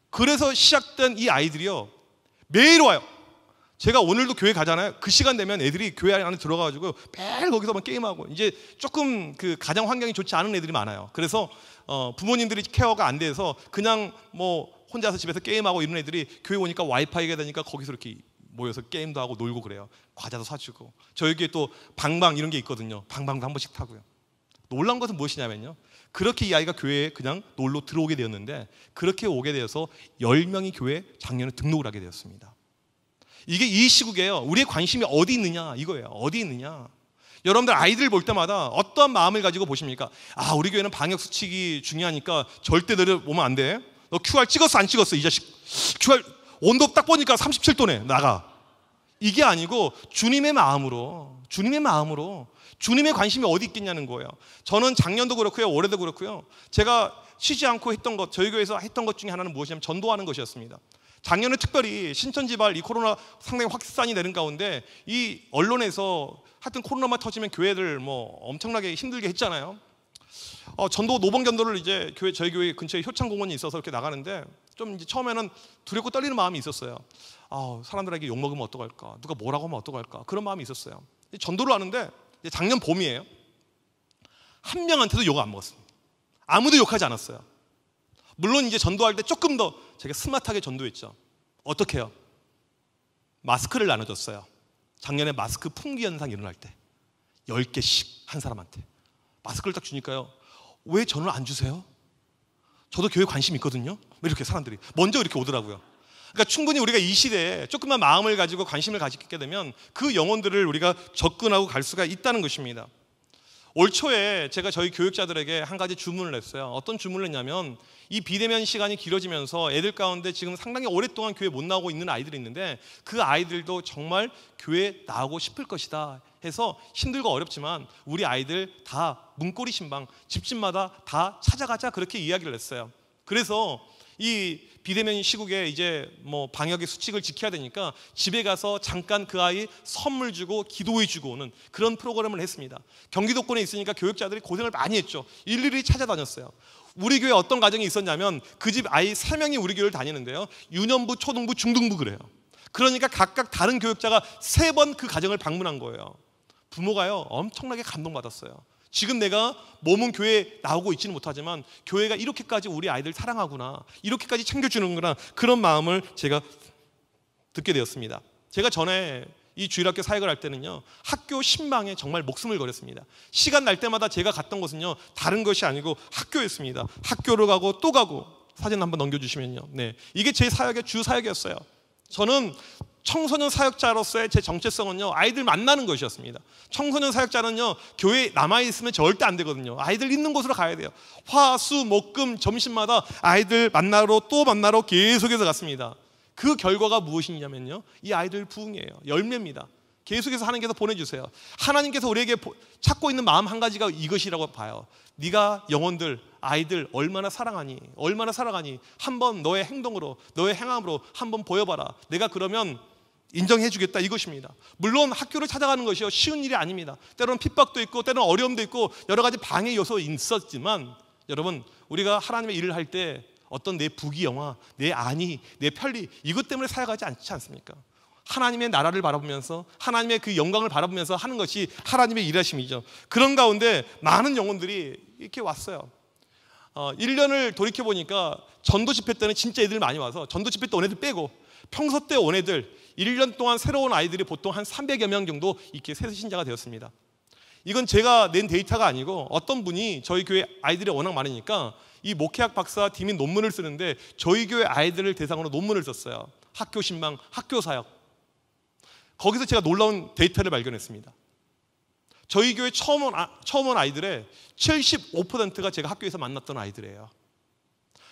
그래서 시작된 이 아이들이요, 매일 와요. 제가 오늘도 교회 가잖아요. 그 시간 되면 애들이 교회 안에 들어가가지고 매일 거기서만 게임하고, 이제 조금 그 가정 환경이 좋지 않은 애들이 많아요. 그래서 부모님들이 케어가 안 돼서 그냥 뭐 혼자서 집에서 게임하고 이런 애들이 교회 오니까 와이파이가 되니까 거기서 이렇게 모여서 게임도 하고 놀고 그래요. 과자도 사주고. 저에게 또 방방 이런 게 있거든요. 방방도 한 번씩 타고요. 놀라운 것은 무엇이냐면요, 그렇게 이 아이가 교회에 그냥 놀러 들어오게 되었는데, 그렇게 오게 되어서 10명이 교회에 작년에 등록을 하게 되었습니다. 이게 이 시국에요, 우리의 관심이 어디 있느냐 이거예요. 어디 있느냐. 여러분들 아이들 볼 때마다 어떠한 마음을 가지고 보십니까? 우리 교회는 방역수칙이 중요하니까 절대 내려오면 안 돼. 너 QR 찍었어 안 찍었어 이 자식. QR 온도 딱 보니까 37도네 나가. 이게 아니고 주님의 마음으로, 주님의 관심이 어디 있겠냐는 거예요. 저는 작년도 그렇고요, 올해도 그렇고요, 제가 쉬지 않고 했던 것, 저희 교회에서 했던 것 중에 하나는 무엇이냐면 전도하는 것이었습니다. 작년에 특별히 신천지발 이 코로나 상당히 확산이 되는 가운데 이 언론에서 하여튼 코로나만 터지면 교회들 뭐 엄청나게 힘들게 했잖아요. 전도 노번 견도를 이제 저희 교회 근처에 효창공원이 있어서 이렇게 나가는데, 좀 이제 처음에는 두렵고 떨리는 마음이 있었어요. 사람들에게 욕 먹으면 어떡할까, 누가 뭐라고 하면 어떡할까, 그런 마음이 있었어요. 전도를 하는데 작년 봄이에요. 한 명한테도 욕 안 먹었어요. 아무도 욕하지 않았어요. 물론 이제 전도할 때 조금 더 제가 스마트하게 전도했죠. 어떻게 해요? 마스크를 나눠줬어요. 작년에 마스크 품귀 현상 일어날 때 10개씩 한 사람한테 마스크를 딱 주니까요, 왜 저는 안 주세요? 저도 교회 관심 있거든요. 이렇게 사람들이 먼저 이렇게 오더라고요. 그러니까 충분히 우리가 이 시대에 조금만 마음을 가지고 관심을 가지게 되면 그 영혼들을 우리가 접근하고 갈 수가 있다는 것입니다. 올 초에 제가 저희 교육자들에게 한 가지 주문을 냈어요. 어떤 주문을 했냐면 이 비대면 시간이 길어지면서 애들 가운데 지금 상당히 오랫동안 교회 못 나오고 있는 아이들이 있는데 그 아이들도 정말 교회 나오고 싶을 것이다 해서 힘들고 어렵지만 우리 아이들 다 문고리 신방 집집마다 다 찾아가자 그렇게 이야기를 했어요. 그래서 이 비대면 시국에 이제 뭐 방역의 수칙을 지켜야 되니까 집에 가서 잠깐 그 아이 선물 주고 기도해 주고 오는 그런 프로그램을 했습니다. 경기도권에 있으니까 교육자들이 고생을 많이 했죠. 일일이 찾아다녔어요. 우리 교회 어떤 가정이 있었냐면 그 집 아이 3명이 우리 교회를 다니는데요. 유년부, 초등부, 중등부 그래요. 그러니까 각각 다른 교육자가 3번 그 가정을 방문한 거예요. 부모가요 엄청나게 감동받았어요. 지금 내가 몸은 교회에 나오고 있지는 못하지만 교회가 이렇게까지 우리 아이들 사랑하구나, 이렇게까지 챙겨주는구나, 그런 마음을 제가 듣게 되었습니다. 제가 전에 이 주일학교 사역을 할 때는요 학교 신방에 정말 목숨을 걸었습니다. 시간 날 때마다 제가 갔던 곳은요 다른 것이 아니고 학교였습니다. 학교를 가고 또 가고. 사진 한번 넘겨주시면요. 네, 이게 제 사역의 주 사역이었어요. 저는 청소년 사역자로서의 제 정체성은요 아이들 만나는 것이었습니다. 청소년 사역자는요 교회에 남아있으면 절대 안 되거든요. 아이들 있는 곳으로 가야 돼요. 화, 수, 목, 금 점심마다 아이들 만나러 또 만나러 계속해서 갔습니다. 그 결과가 무엇이냐면요 이 아이들 부흥이에요. 열매입니다. 계속해서 하나님께서 보내주세요. 하나님께서 우리에게 찾고 있는 마음 한 가지가 이것이라고 봐요. 네가 영혼들, 아이들 얼마나 사랑하니, 얼마나 사랑하니 한번 너의 행동으로, 너의 행함으로 한번 보여봐라. 내가 그러면 인정해 주겠다, 이것입니다. 물론 학교를 찾아가는 것이요 쉬운 일이 아닙니다. 때로는 핍박도 있고 때로는 어려움도 있고 여러 가지 방해 요소 있었지만 여러분 우리가 하나님의 일을 할 때 어떤 내 부귀영화, 내 안위, 내 편리 이것 때문에 사역하지 않지 않습니까? 하나님의 나라를 바라보면서 하나님의 그 영광을 바라보면서 하는 것이 하나님의 일하심이죠. 그런 가운데 많은 영혼들이 이렇게 왔어요. 1년을 돌이켜보니까 전도 집회 때는 진짜 애들 많이 와서 전도 집회 때 온 애들 빼고 평소 때 온 애들 1년 동안 새로운 아이들이 보통 한 300여 명 정도 이렇게 새 신자가 되었습니다. 이건 제가 낸 데이터가 아니고 어떤 분이 저희 교회 아이들이 워낙 많으니까 이 목회학 박사 디민 논문을 쓰는데 저희 교회 아이들을 대상으로 논문을 썼어요. 학교 신방, 학교 사역. 거기서 제가 놀라운 데이터를 발견했습니다. 저희 교회 처음 온 아이들의 75%가 제가 학교에서 만났던 아이들이에요.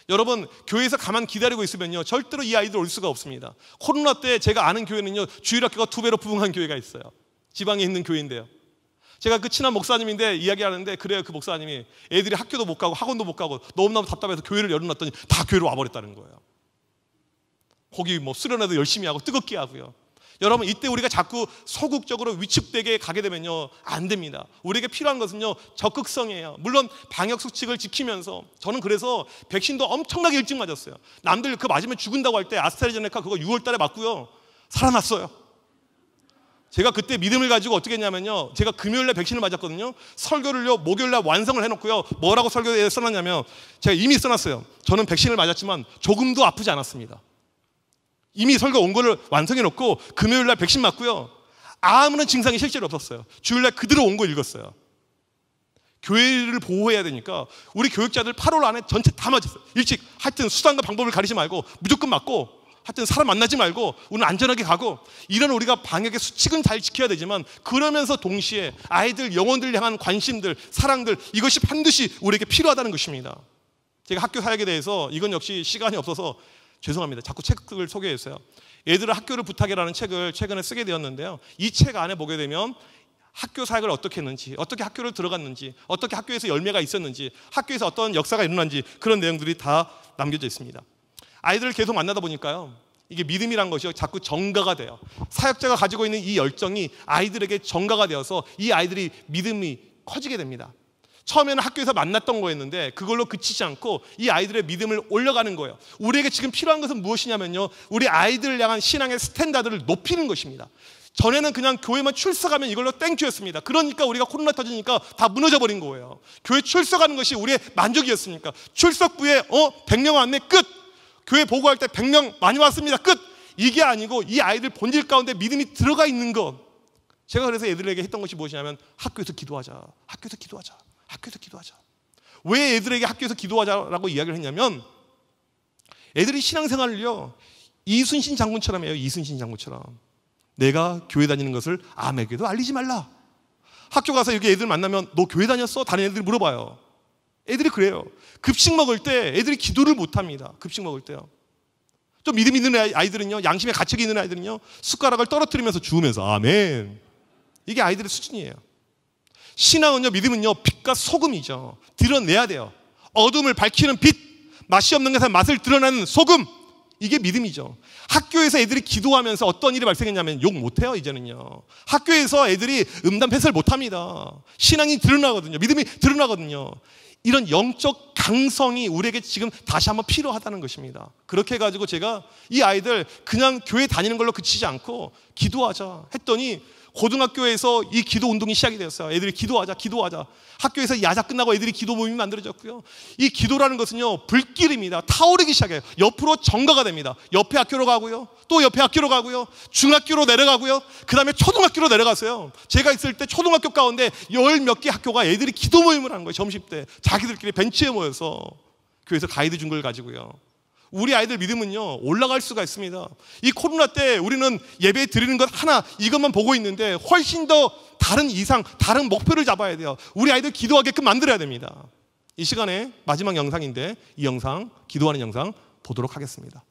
여러분 교회에서 가만 기다리고 있으면요 절대로 이 아이들 올 수가 없습니다. 코로나 때 제가 아는 교회는요 주일학교가 2배로 부흥한 교회가 있어요. 지방에 있는 교회인데요. 제가 그 친한 목사님인데 이야기하는데 그래요. 그 목사님이 애들이 학교도 못 가고 학원도 못 가고 너무너무 답답해서 교회를 열어놨더니 다 교회로 와버렸다는 거예요. 거기 뭐 수련회도 열심히 하고 뜨겁게 하고요. 여러분 이때 우리가 자꾸 소극적으로 위축되게 가게 되면요 안 됩니다. 우리에게 필요한 것은요 적극성이에요. 물론 방역 수칙을 지키면서 저는 그래서 백신도 엄청나게 일찍 맞았어요. 남들 그 맞으면 죽은다고 할 때 아스트라제네카 그거 6월 달에 맞고요 살아났어요. 제가 그때 믿음을 가지고 어떻게 했냐면요 제가 금요일날 백신을 맞았거든요. 설교를요 목요일날 완성을 해놓고요 뭐라고 설교에 써놨냐면 제가 이미 써놨어요. 저는 백신을 맞았지만 조금도 아프지 않았습니다. 이미 설교 온 거를 완성해놓고 금요일날 백신 맞고요 아무런 증상이 실제로 없었어요. 주일날 그대로 온 거 읽었어요. 교회를 보호해야 되니까 우리 교육자들 8월 안에 전체 다 맞았어요. 일찍 하여튼 수단과 방법을 가리지 말고 무조건 맞고 하여튼 사람 만나지 말고 오늘 안전하게 가고 이런 우리가 방역의 수칙은 잘 지켜야 되지만 그러면서 동시에 아이들 영혼들 향한 관심들 사랑들 이것이 반드시 우리에게 필요하다는 것입니다. 제가 학교 사역에 대해서 이건 역시 시간이 없어서 죄송합니다. 자꾸 책을 소개했어요. 얘들을 학교를 부탁해라는 책을 최근에 쓰게 되었는데요. 이 책 안에 보게 되면 학교 사역을 어떻게 했는지, 어떻게 학교를 들어갔는지, 어떻게 학교에서 열매가 있었는지, 학교에서 어떤 역사가 일어난지 그런 내용들이 다 남겨져 있습니다. 아이들을 계속 만나다 보니까요. 이게 믿음이란 것이 자꾸 정가가 돼요. 사역자가 가지고 있는 이 열정이 아이들에게 정가가 되어서 이 아이들이 믿음이 커지게 됩니다. 처음에는 학교에서 만났던 거였는데 그걸로 그치지 않고 이 아이들의 믿음을 올려가는 거예요. 우리에게 지금 필요한 것은 무엇이냐면요. 우리 아이들을 향한 신앙의 스탠다드를 높이는 것입니다. 전에는 그냥 교회만 출석하면 이걸로 땡큐였습니다. 그러니까 우리가 코로나 터지니까 다 무너져 버린 거예요. 교회 출석하는 것이 우리의 만족이었으니까. 출석부에 100명 왔네 끝. 교회 보고할 때 100명 많이 왔습니다 끝. 이게 아니고 이 아이들 본질 가운데 믿음이 들어가 있는 것. 제가 그래서 애들에게 했던 것이 무엇이냐면 학교에서 기도하자. 학교에서 기도하자. 학교에서 기도하자. 왜 애들에게 학교에서 기도하자라고 이야기를 했냐면 애들이 신앙생활을요 이순신 장군처럼 해요. 이순신 장군처럼 내가 교회 다니는 것을 아무에게도 알리지 말라. 학교 가서 이렇게 애들 만나면 너 교회 다녔어? 다른 애들이 물어봐요. 애들이 그래요. 급식 먹을 때 애들이 기도를 못합니다. 급식 먹을 때요. 좀 믿음 있는 아이들은요, 양심의 가책이 있는 아이들은요, 숟가락을 떨어뜨리면서 주우면서 아멘. 이게 아이들의 수준이에요. 신앙은요, 믿음은요, 빛과 소금이죠. 드러내야 돼요. 어둠을 밝히는 빛, 맛이 없는 것에 맛을 드러내는 소금. 이게 믿음이죠. 학교에서 애들이 기도하면서 어떤 일이 발생했냐면 욕 못해요. 이제는요. 학교에서 애들이 음담 패설 못합니다. 신앙이 드러나거든요. 믿음이 드러나거든요. 이런 영적 강성이 우리에게 지금 다시 한번 필요하다는 것입니다. 그렇게 해가지고 제가 이 아이들 그냥 교회 다니는 걸로 그치지 않고 기도하자 했더니 고등학교에서 이 기도 운동이 시작이 되었어요. 애들이 기도하자. 학교에서 야자 끝나고 애들이 기도 모임이 만들어졌고요. 이 기도라는 것은요, 불길입니다. 타오르기 시작해요. 옆으로 전가가 됩니다. 옆에 학교로 가고요. 또 옆에 학교로 가고요. 중학교로 내려가고요. 그 다음에 초등학교로 내려갔어요. 제가 있을 때 초등학교 가운데 10몇 개 학교가 애들이 기도 모임을 한 거예요. 점심 때. 자기들끼리 벤치에 모여서 교회에서 가이드 준 걸 가지고요. 우리 아이들 믿음은요, 올라갈 수가 있습니다. 이 코로나 때 우리는 예배 드리는 것 하나, 이것만 보고 있는데 훨씬 더 다른 이상, 다른 목표를 잡아야 돼요. 우리 아이들 기도하게끔 만들어야 됩니다. 이 시간에 마지막 영상인데 이 영상, 기도하는 영상 보도록 하겠습니다.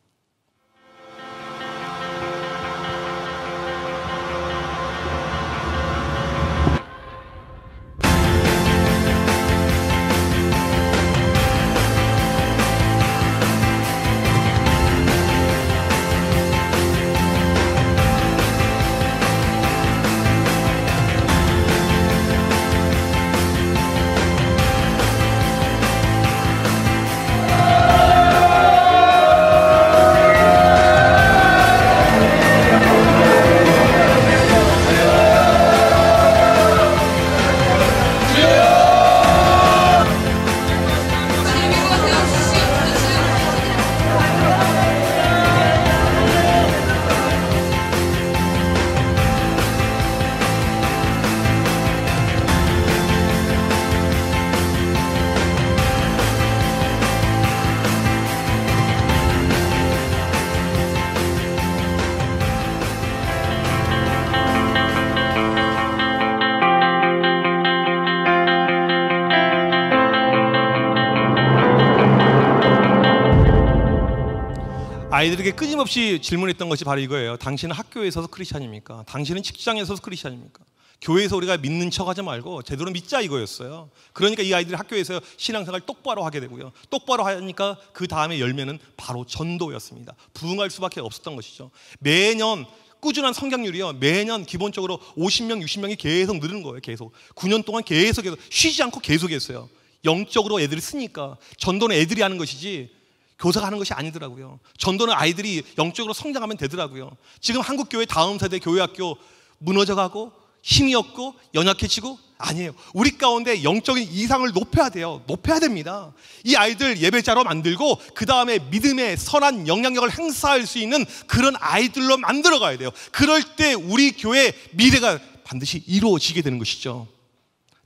아이들에게 끊임없이 질문했던 것이 바로 이거예요. 당신은 학교에 있어서 크리스찬입니까? 당신은 직장에 있어서 크리스찬입니까? 교회에서 우리가 믿는 척하지 말고 제대로 믿자 이거였어요. 그러니까 이 아이들이 학교에서 신앙생활 똑바로 하게 되고요. 똑바로 하니까 그 다음에 열매는 바로 전도였습니다. 부흥할 수밖에 없었던 것이죠. 매년 꾸준한 성장률이요, 매년 기본적으로 50명, 60명이 계속 늘는 거예요. 계속 9년 동안 계속 쉬지 않고 계속했어요. 영적으로 애들이 쓰니까. 전도는 애들이 하는 것이지 교사가 하는 것이 아니더라고요. 전도는 아이들이 영적으로 성장하면 되더라고요. 지금 한국교회 다음 세대 교회학교 무너져가고 힘이 없고 연약해지고 아니에요. 우리 가운데 영적인 이상을 높여야 돼요. 높여야 됩니다. 이 아이들 예배자로 만들고 그 다음에 믿음의 선한 영향력을 행사할 수 있는 그런 아이들로 만들어 가야 돼요. 그럴 때 우리 교회 미래가 반드시 이루어지게 되는 것이죠.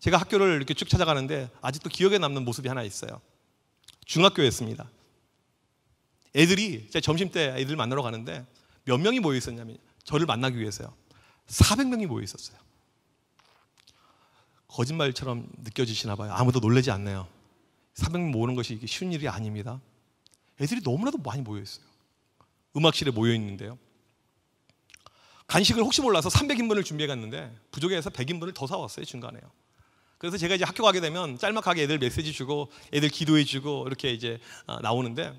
제가 학교를 이렇게 쭉 찾아가는데 아직도 기억에 남는 모습이 하나 있어요. 중학교였습니다. 애들이 제가 점심 때 애들 만나러 가는데 몇 명이 모여 있었냐면 저를 만나기 위해서요. 400명이 모여 있었어요. 거짓말처럼 느껴지시나 봐요. 아무도 놀라지 않네요. 400명 모으는 것이 이게 쉬운 일이 아닙니다. 애들이 너무나도 많이 모여 있어요. 음악실에 모여 있는데요. 간식을 혹시 몰라서 300인분을 준비해 갔는데 부족해서 100인분을 더 사왔어요. 중간에요. 그래서 제가 이제 학교 가게 되면 짤막하게 애들 메시지 주고 애들 기도해 주고 이렇게 이제 나오는데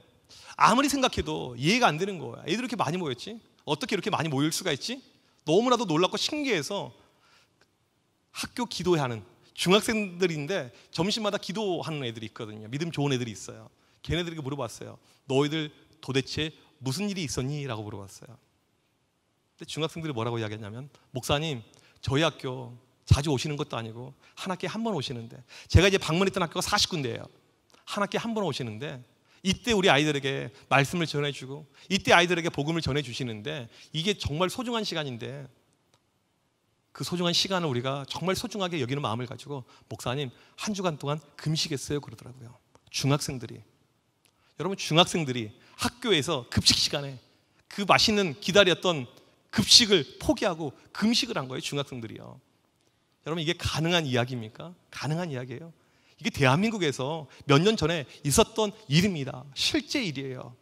아무리 생각해도 이해가 안 되는 거예요. 애들이 이렇게 많이 모였지? 어떻게 이렇게 많이 모일 수가 있지? 너무나도 놀랍고 신기해서 학교 기도하는 중학생들인데 점심마다 기도하는 애들이 있거든요. 믿음 좋은 애들이 있어요. 걔네들에게 물어봤어요. 너희들 도대체 무슨 일이 있었니? 라고 물어봤어요. 근데 중학생들이 뭐라고 이야기했냐면 목사님, 저희 학교 자주 오시는 것도 아니고 한 학기에 한 번 오시는데 제가 이제 방문했던 학교가 40군데예요. 한 학기에 한 번 오시는데 이때 우리 아이들에게 말씀을 전해주고 이때 아이들에게 복음을 전해주시는데 이게 정말 소중한 시간인데 그 소중한 시간을 우리가 정말 소중하게 여기는 마음을 가지고 목사님 한 주간 동안 금식했어요 그러더라고요. 중학생들이. 여러분 중학생들이 학교에서 급식 시간에 그 맛있는 기다렸던 급식을 포기하고 금식을 한 거예요. 중학생들이요. 여러분 이게 가능한 이야기입니까? 가능한 이야기예요. 이게 대한민국에서 몇 년 전에 있었던 일입니다. 실제 일이에요.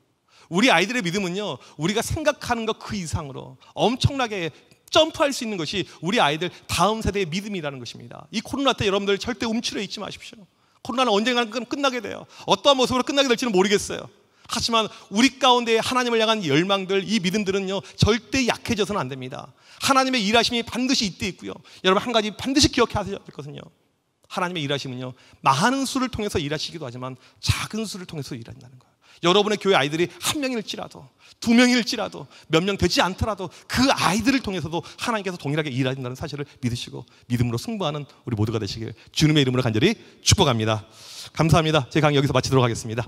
우리 아이들의 믿음은요, 우리가 생각하는 것 그 이상으로 엄청나게 점프할 수 있는 것이 우리 아이들 다음 세대의 믿음이라는 것입니다. 이 코로나 때 여러분들 절대 움츠려 있지 마십시오. 코로나는 언젠가 끝나게 돼요. 어떠한 모습으로 끝나게 될지는 모르겠어요. 하지만 우리 가운데 하나님을 향한 열망들, 이 믿음들은요 절대 약해져서는 안 됩니다. 하나님의 일하심이 반드시 이때 있고요. 여러분 한 가지 반드시 기억해야 될 것은요, 하나님의 일하심은요 많은 수를 통해서 일하시기도 하지만 작은 수를 통해서 일한다는 거예요. 여러분의 교회 아이들이 한 명일지라도 두 명일지라도 몇 명 되지 않더라도 그 아이들을 통해서도 하나님께서 동일하게 일하신다는 사실을 믿으시고 믿음으로 승부하는 우리 모두가 되시길 주님의 이름으로 간절히 축복합니다. 감사합니다. 제 강의 여기서 마치도록 하겠습니다.